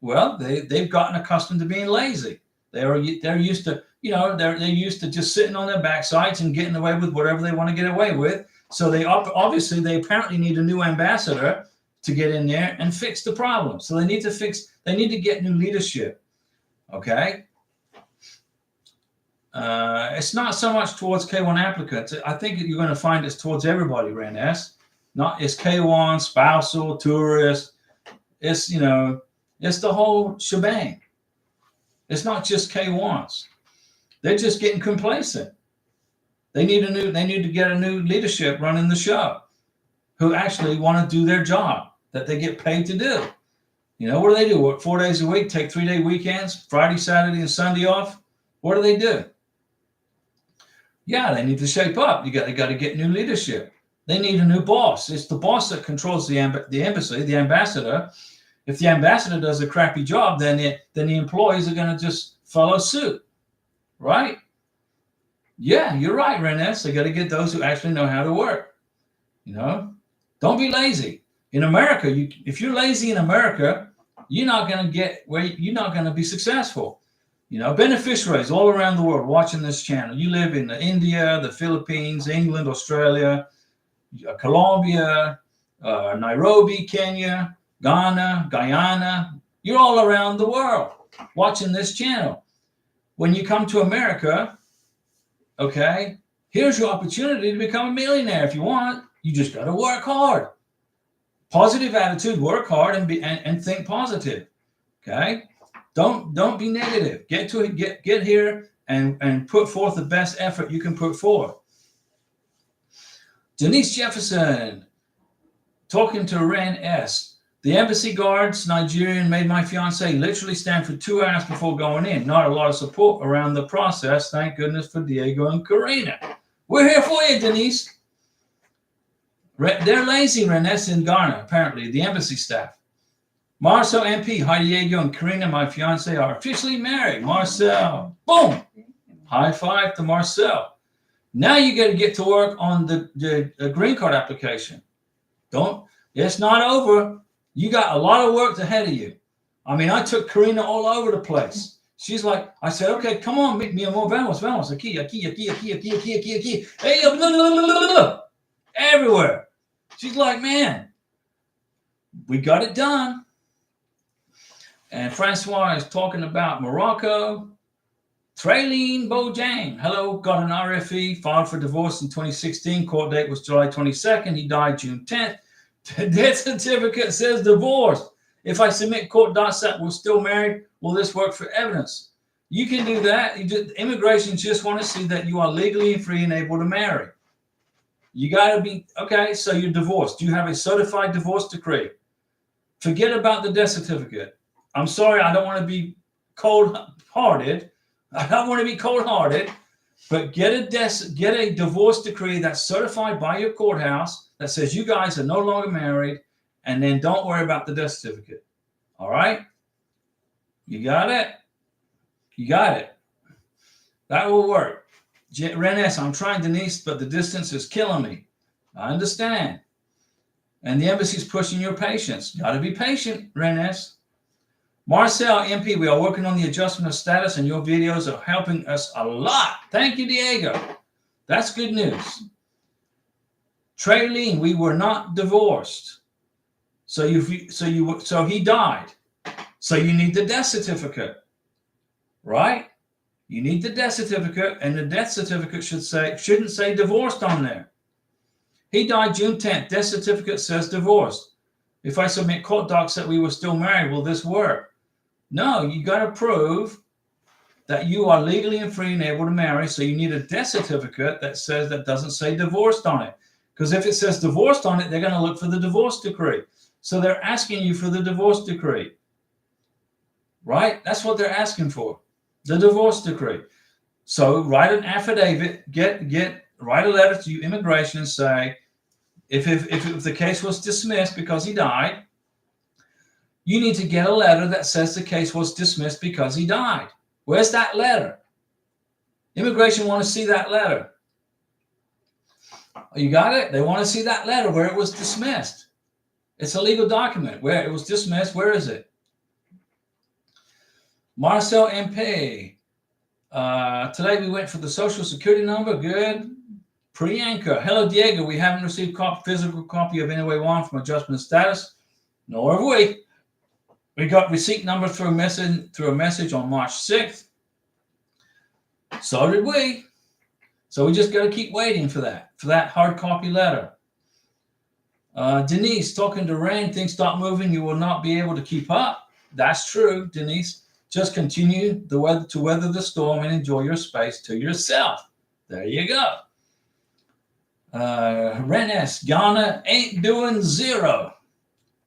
Well, they've gotten accustomed to being lazy. They're used to, they're used to just sitting on their backsides and getting away with whatever they want to get away with. So they apparently need a new ambassador to get in there and fix the problem. So they need to get new leadership. Okay. It's not so much towards K1 applicants. I think you're going to find it's towards everybody, Rennes. It's K1, spousal, tourist. It's the whole shebang. It's not just K1s. They're just getting complacent. They need to get a new leadership running the show who actually want to do their job that they get paid to do. What do they do? Work 4 days a week, take 3-day weekends, Friday, Saturday, and Sunday off? What do? Yeah, they need to shape up. They got to get new leadership. They need a new boss. It's the boss that controls the embassy, the ambassador. If the ambassador does a crappy job, then the employees are going to just follow suit, right? Yeah, you're right, Rennes. They got to get those who actually know how to work. Don't be lazy. In America, if you're lazy in America, you're not going to be successful. Beneficiaries all around the world watching this channel. You live in India, the Philippines, England, Australia, Colombia, Nairobi, Kenya, Ghana, Guyana. You're all around the world watching this channel. When you come to America, okay, here's your opportunity to become a millionaire if you want. You just got to work hard. Positive attitude, work hard, and think positive. Okay? Don't be negative. Get here and put forth the best effort you can put forth. Denise Jefferson, talking to Ren S. The embassy guards, Nigerian, made my fiance literally stand for 2 hours before going in. Not a lot of support around the process. Thank goodness for Diego and Karina. We're here for you, Denise. They're lazy, Rennes in Ghana, apparently, the embassy staff. Marcel MP, hi Diego and Karina, my fiance, are officially married. Marcel, boom! High five to Marcel. Now you got to get to work on the green card application. It's not over. You got a lot of work ahead of you. I mean, I took Karina all over the place. She's like, I said, okay, come on, meet me amor, vamos, aquí. Hey, everywhere. She's like, man, we got it done. And Francois is talking about Morocco. Traylene Bojang, hello, got an RFE, filed for divorce in 2016. Court date was July 22nd. He died June 10th. Death certificate says divorced. If I submit court docs that we're still married, will this work for evidence? You can do that. Immigration just want to see that you are legally free and able to marry. You got to be, okay, so you're divorced. Do you have a certified divorce decree? Forget about the death certificate. I'm sorry, I don't want to be cold-hearted. But get a divorce decree that's certified by your courthouse that says you guys are no longer married, and then don't worry about the death certificate. All right? You got it? You got it. That will work. Rennes, I'm trying, Denise, but the distance is killing me. I understand. And the embassy's pushing your patience. Got to be patient, Rennes. Marcel MP, we are working on the adjustment of status, and your videos are helping us a lot. Thank you, Diego. That's good news. Traylene, we were not divorced. So he died. So you need the death certificate, right? You need the death certificate, and the death certificate shouldn't say divorced on there. He died June 10th. Death certificate says divorced. If I submit court docs that we were still married, will this work? No, you got to prove that you are legally and free and able to marry. So you need a death certificate that doesn't say divorced on it. Because if it says divorced on it, they're going to look for the divorce decree. So they're asking you for the divorce decree. Right? That's what they're asking for. The divorce decree. So write an affidavit, write a letter to immigration and say, if the case was dismissed because he died, you need to get a letter that says the case was dismissed because he died. Where's that letter? Immigration want to see that letter. You got it? They want to see that letter where it was dismissed. It's a legal document. Where it was dismissed, where is it? Marcel MP. Today we went for the social security number. Good. Priyanka. Hello, Diego. We haven't received physical copy of NOA1 from adjustment of status. Nor have we. We got receipt number through a message on March 6th. So did we. So we just got to keep waiting for that hard copy letter. Denise, talking to Rain, things start moving, you will not be able to keep up. That's true, Denise. Just continue to weather the storm and enjoy your space to yourself. There you go. Ren S, Ghana ain't doing zero.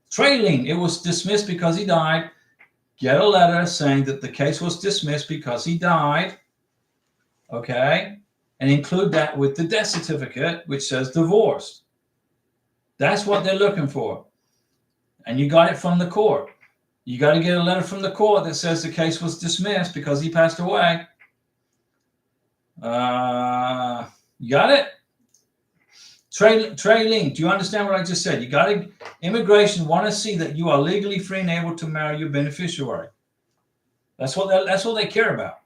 Trailing, it was dismissed because he died. Get a letter saying that the case was dismissed because he died. Okay? And include that with the death certificate, which says divorce. That's what they're looking for. And you got it from the court. You got to get a letter from the court that says the case was dismissed because he passed away. You got it? Trailing, do you understand what I just said? You got to, immigration want to see that you are legally free and able to marry your beneficiary. That's what they care about.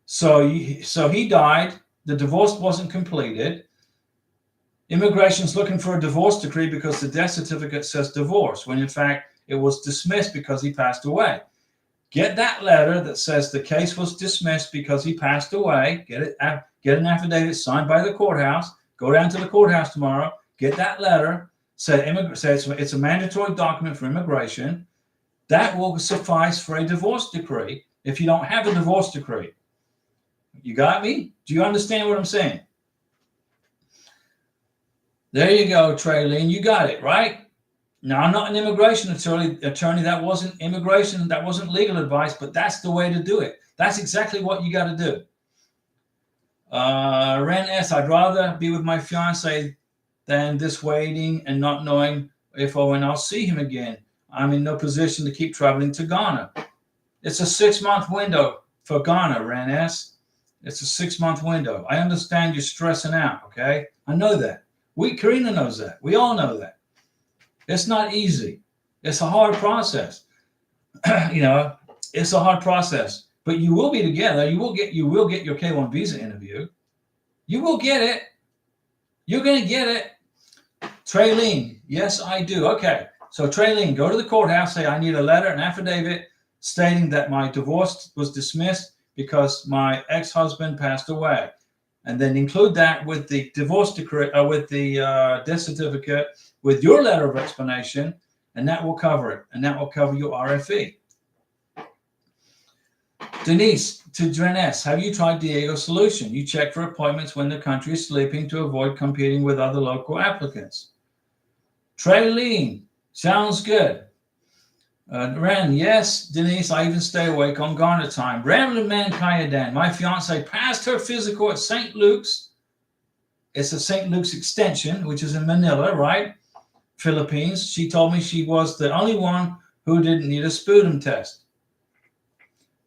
So he died. The divorce wasn't completed. Immigration's looking for a divorce decree because the death certificate says divorce, when in fact it was dismissed because he passed away. Get that letter that says the case was dismissed because he passed away. Get an affidavit signed by the courthouse. Go down to the courthouse tomorrow. Get that letter. Say it's a mandatory document for immigration. That will suffice for a divorce decree if you don't have a divorce decree. You got me? Do you understand what I'm saying? There you go, Traylene. You got it, right? Now, I'm not an immigration attorney. That wasn't immigration. That wasn't legal advice, but that's the way to do it. That's exactly what you got to do. Ren S, I'd rather be with my fiance than this waiting and not knowing if or when I'll see him again. I'm in no position to keep traveling to Ghana. It's a 6-month window for Ghana, Ren S. It's a 6-month window. I understand you're stressing out, okay? I know that. Karina knows that. We all know that. It's not easy. It's a hard process. It's a hard process. But you will be together. You will get your K-1 visa interview. You will get it. You're going to get it. Traylene, yes, I do. Okay. So Traylene, go to the courthouse, say I need a letter, an affidavit stating that my divorce was dismissed because my ex-husband passed away. And then include that with the divorce decree, with the death certificate, with your letter of explanation, and that will cover it. And that will cover your RFE. Denise, to Drenes, have you tried Diego Solution? You check for appointments when the country is sleeping to avoid competing with other local applicants. Traylene, sounds good. Ren, yes, Denise, I even stay awake on Ghana time. Ramlin Man Kayadan, my fiance passed her physical at St. Luke's. It's a St. Luke's extension, which is in Manila, right? Philippines. She told me she was the only one who didn't need a sputum test.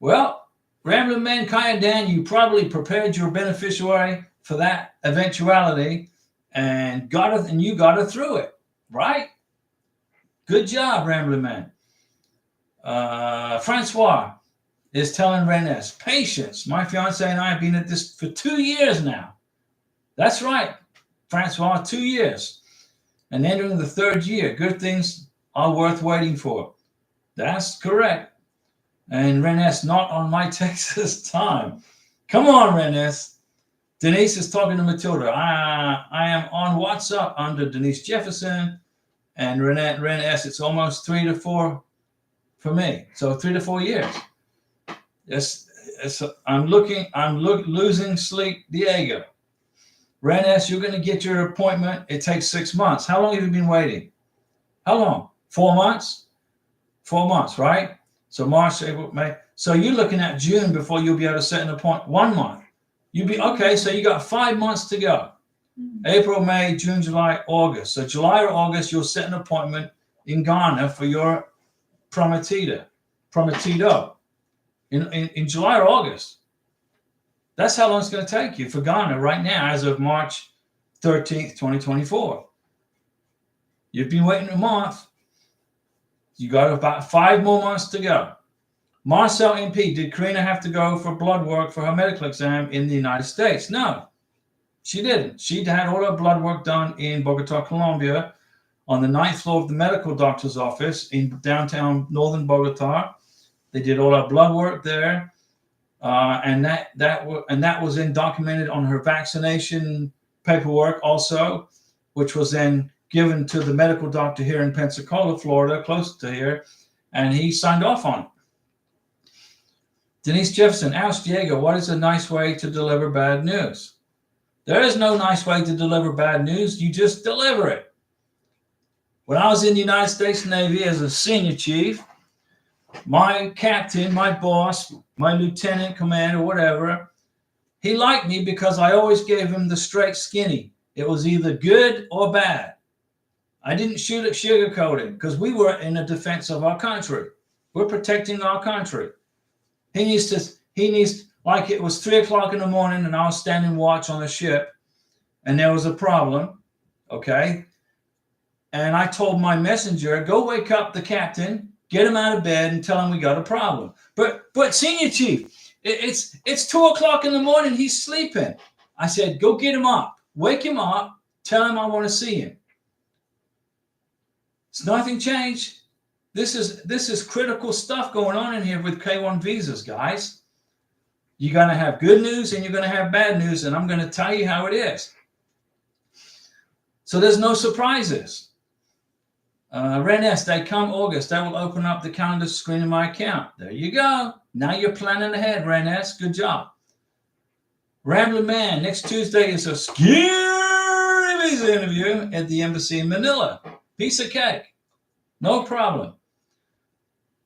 Well, Ramlin Man Kayadan, you probably prepared your beneficiary for that eventuality and you got her through it, right? Good job, Ramblin' Man. Francois is telling Renes, patience. My fiance and I have been at this for 2 years now. That's right, Francois, 2 years. And entering the 3rd year. Good things are worth waiting for. That's correct. And Renes, not on my Texas time. Come on, Renes. Denise is talking to Matilda. I am on WhatsApp under Denise Jefferson. And Ren S, it's almost 3 to 4 for me. So 3 to 4 years. I'm losing sleep, Diego. Renes, you're going to get your appointment. It takes 6 months. How long have you been waiting? How long? 4 months? 4 months, right? So March, April, May. So you're looking at June before you'll be able to set an appointment. 1 month. You'll be okay. So you got 5 months to go. April, May, June, July, August. So July or August, you'll set an appointment in Ghana for your prometido in July or August. That's how long it's going to take you for Ghana right now, as of March 13th, 2024. You've been waiting a month. You got about 5 more months to go. Marcel MP, did Karina have to go for blood work for her medical exam in the United States? No, she didn't. She had all her blood work done in Bogota, Colombia, on the 9th floor of the medical doctor's office in downtown northern Bogota. They did all her blood work there, and that was then documented on her vaccination paperwork also, which was then given to the medical doctor here in Pensacola, Florida, close to here, and he signed off on it. Denise Jefferson, ask Diego, what is a nice way to deliver bad news? There is no nice way to deliver bad news. You just deliver it. When I was in the United States Navy as a senior chief, my captain, my boss, my lieutenant commander, whatever, he liked me because I always gave him the straight skinny. It was either good or bad. I didn't sugarcoat it because we were in the defense of our country. We're protecting our country. He needs, like it was 3 o'clock in the morning and I was standing watch on a ship and there was a problem, okay? And I told my messenger, go wake up the captain, get him out of bed and tell him we got a problem. But senior chief, it's 2 o'clock in the morning, he's sleeping. I said, go get him up, wake him up, tell him I want to see him. It's nothing changed. This is critical stuff going on in here with K1 visas, guys. You're going to have good news and you're going to have bad news, and I'm going to tell you how it is. So there's no surprises. Renes, they come August. That will open up the calendar screen in my account. There you go. Now you're planning ahead, Renes. Good job. Rambler Man, next Tuesday is a scary visa interview at the embassy in Manila. Piece of cake. No problem.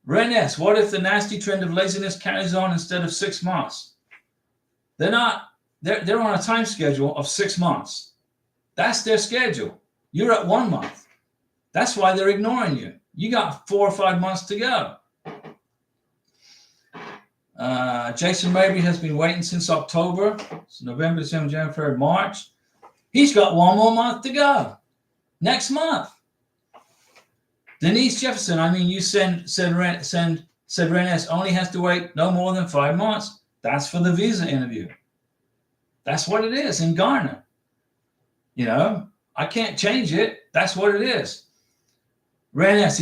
Renes, what if the nasty trend of laziness carries on instead of 6 months? They're on a time schedule of 6 months. That's their schedule. You're at 1 month. That's why they're ignoring you. You got 4 or 5 months to go. Jason Mabry has been waiting since October. It's November, December, January, February, March. He's got 1 more month to go. Next month. Denise Jefferson, I mean, you said Renes only has to wait no more than 5 months. That's for the visa interview. That's what it is in Ghana. You know, I can't change it. That's what it is. Renes,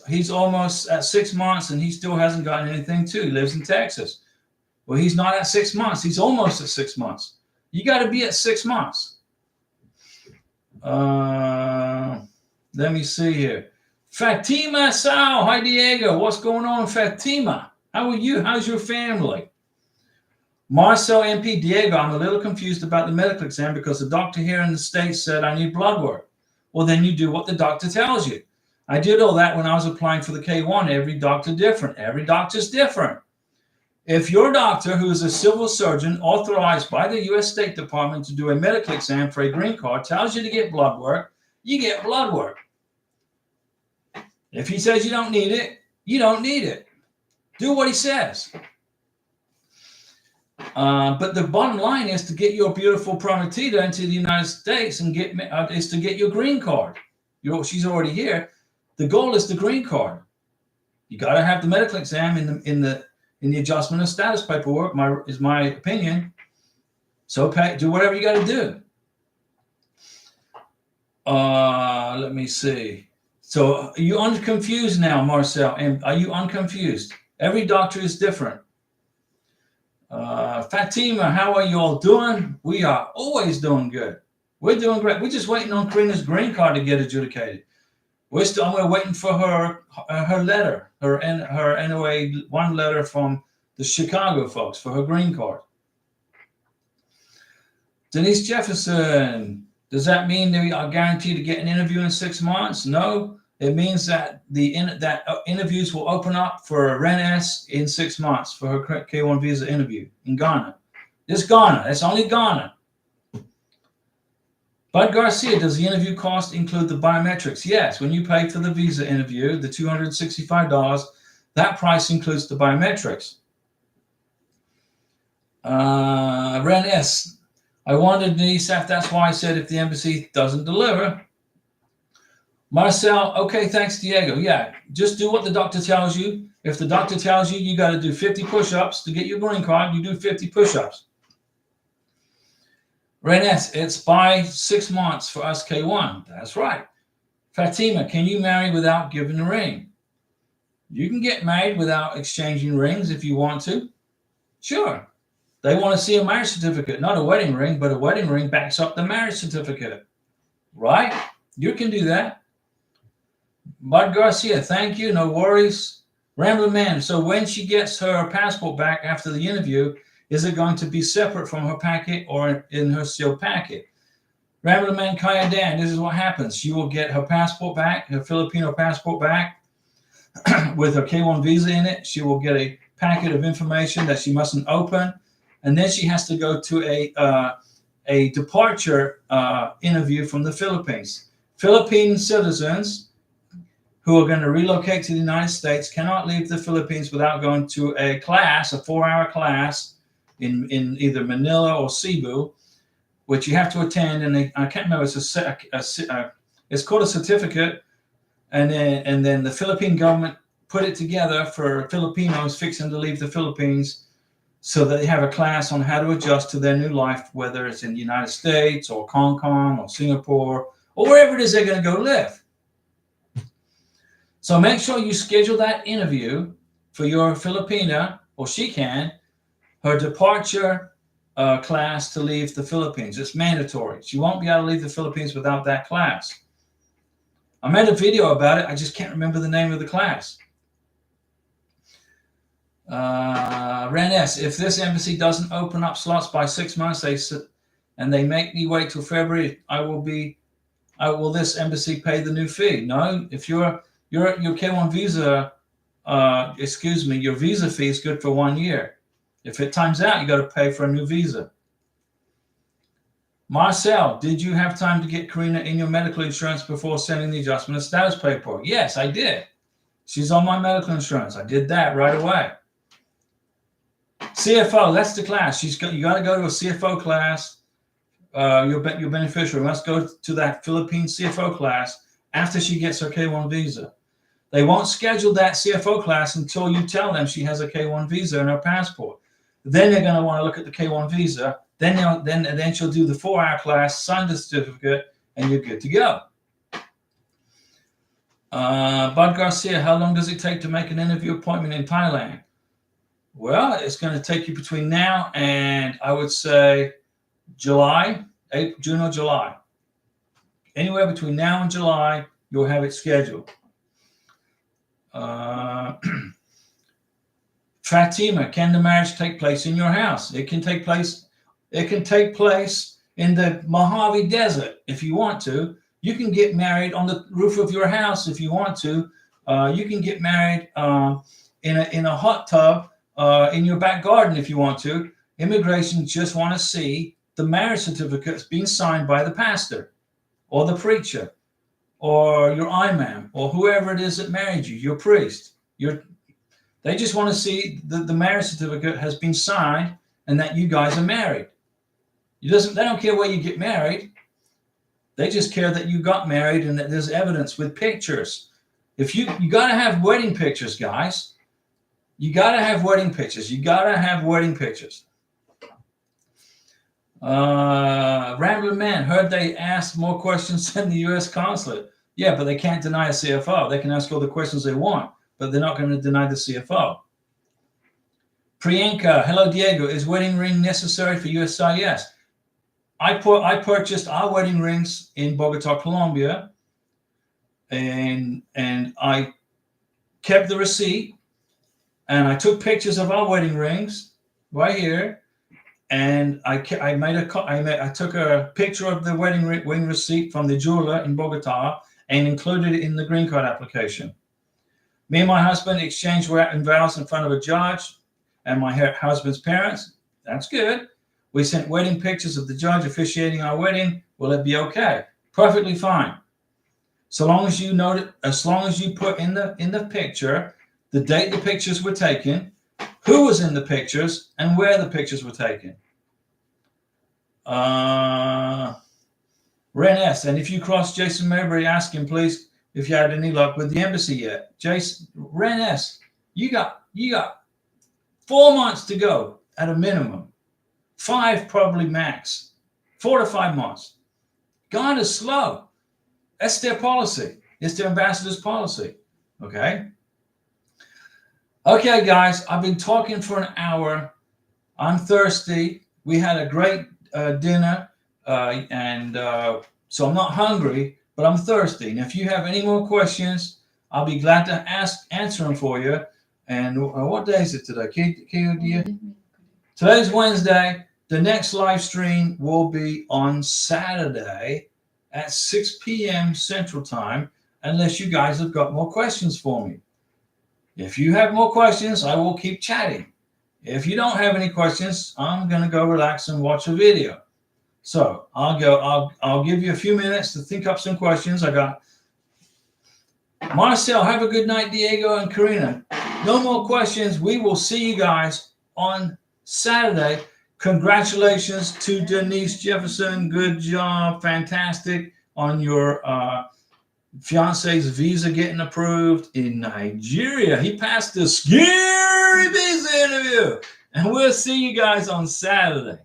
he's almost at 6 months and he still hasn't gotten anything too. He lives in Texas. Well, he's not at 6 months. He's almost at 6 months. You got to be at 6 months. Let me see here. Fatima Sao, hi Diego. What's going on, Fatima? How are you? How's your family? Marcel MP, Diego, I'm a little confused about the medical exam because the doctor here in the States said I need blood work. Well, then you do what the doctor tells you. I did all that when I was applying for the K1. Every doctor different. Every doctor's different. If your doctor, who is a civil surgeon authorized by the U.S. State Department to do a medical exam for a green card, tells you to get blood work, you get blood work. If he says you don't need it, you don't need it. Do what he says. But the bottom line is to get your beautiful prometida into the United States and is to get your green card. She's already here. The goal is the green card. You got to have the medical exam in the adjustment of status paperwork. Is my opinion. So do whatever you got to do. Let me see. So are you unconfused now, Marcel? And are you unconfused? Every doctor is different. Fatima, how are you all doing? We are always doing good. We're doing great. We're just waiting on Karina's green card to get adjudicated. We're waiting for her letter, her NOA one letter from the Chicago folks for her green card. Denise Jefferson, does that mean they are guaranteed to get an interview in 6 months? No, it means that interviews will open up for Ren S in 6 months for her K1 visa interview in Ghana. It's Ghana. It's only Ghana. Bud Garcia, does the interview cost include the biometrics? Yes. When you pay for the visa interview, the $265, that price includes the biometrics. Ren S, I wondered, Denise, that's why I said if the embassy doesn't deliver. Marcel, okay, thanks, Diego. Yeah, just do what the doctor tells you. If the doctor tells you you got to do 50 push-ups to get your green card, you do 50 push-ups. Renes, it's by 6 months for us K1. That's right. Fatima, can you marry without giving a ring? You can get married without exchanging rings if you want to. Sure. They want to see a marriage certificate, not a wedding ring, but a wedding ring backs up the marriage certificate. Right? You can do that. Bud Garcia, thank you. No worries. Rambler Man, so when she gets her passport back after the interview, is it going to be separate from her packet or in her sealed packet? Rambler Man Kaya Dan, this is what happens. She will get her passport back, her Filipino passport back, with her K1 visa in it. She will get a packet of information that she mustn't open. And then she has to go to a departure interview from the Philippines. Philippine citizens who are going to relocate to the United States cannot leave the Philippines without going to a class, a 4-hour class in either Manila or Cebu, which you have to attend. And I can't remember, it's called a certificate. And then the Philippine government put it together for Filipinos fixing to leave the Philippines, so that they have a class on how to adjust to their new life, whether it's in the United States or Hong Kong or Singapore or wherever it is they're going to go live. So make sure you schedule that interview for your Filipina, or she can, her departure class to leave the Philippines. It's mandatory. She won't be able to leave the Philippines without that class. I made a video about it. I just can't remember the name of the class. Ren S, if this embassy doesn't open up slots by 6 months, they make me wait till February, will this embassy pay the new fee? No, if your K1 visa, your visa fee is good for 1 year. If it times out, you got to pay for a new visa. Marcel, did you have time to get Karina in your medical insurance before sending the adjustment of status paperwork? Yes, I did. She's on my medical insurance. I did that right away. CFO, that's the class. You got to go to a CFO class. Your beneficiary must go to that Philippine CFO class after she gets her K1 visa. They won't schedule that CFO class until you tell them she has a K1 visa in her passport. Then they're going to want to look at the K1 visa. Then she'll do the 4-hour class, sign the certificate, and you're good to go. Bud Garcia, how long does it take to make an interview appointment in Thailand? Well, it's going to take you between now and, I would say, June or July. Anywhere between now and July, you'll have it scheduled. Fatima, can the marriage take place in your house? It can take place in the Mojave Desert if you want to. You can get married on the roof of your house if you want to. You can get married in a hot tub in your back garden if you want to. Immigration just want to see the marriage certificates being signed by the pastor or the preacher or your imam or whoever it is that married you, your priest. They just want to see that the marriage certificate has been signed and that you guys are married. They don't care where you get married. They just care that you got married and that there's evidence with pictures. If you got to have wedding pictures, guys. You got to have wedding pictures. You got to have wedding pictures. Rambler Man, heard they asked more questions than the U.S. consulate. Yeah, but they can't deny a CFO. They can ask all the questions they want, but they're not going to deny the CFO. Priyanka, hello, Diego. Is wedding ring necessary for USCIS? I purchased our wedding rings in Bogota, Colombia. and I kept the receipt, and I took pictures of our wedding rings right here, and I took a picture of the wedding ring receipt from the jeweler in Bogota and included it in the green card application. Me and my husband exchanged vows in front of a judge and my husband's parents. That's good. We sent wedding pictures of the judge officiating our wedding. Will it be okay? Perfectly fine. So long as you note it, as long as you put in the picture the date the pictures were taken, who was in the pictures, and where the pictures were taken. Ren S. And if you cross Jason Mayberry, ask him please if you had any luck with the embassy yet. Jason, Ren S. You got 4 months to go at a minimum. 5 probably max. 4 to 5 months. God is slow. That's their policy. It's their ambassador's policy. Okay? Okay, guys, I've been talking for an hour. I'm thirsty. We had a great dinner, and so I'm not hungry, but I'm thirsty. And if you have any more questions, I'll be glad to answer them for you. And what day is it today? Today's Wednesday. The next live stream will be on Saturday at 6 p.m. Central Time, unless you guys have got more questions for me. If you have more questions, I will keep chatting. If you don't have any questions, I'm going to go relax and watch a video. So I'll give you a few minutes to think up some questions. I got Marcel, have a good night, Diego and Karina. No more questions. We will see you guys on Saturday. Congratulations to Denise Jefferson. Good job. Fantastic on your fiance's visa getting approved in Nigeria. He passed the scary visa interview. And we'll see you guys on Saturday.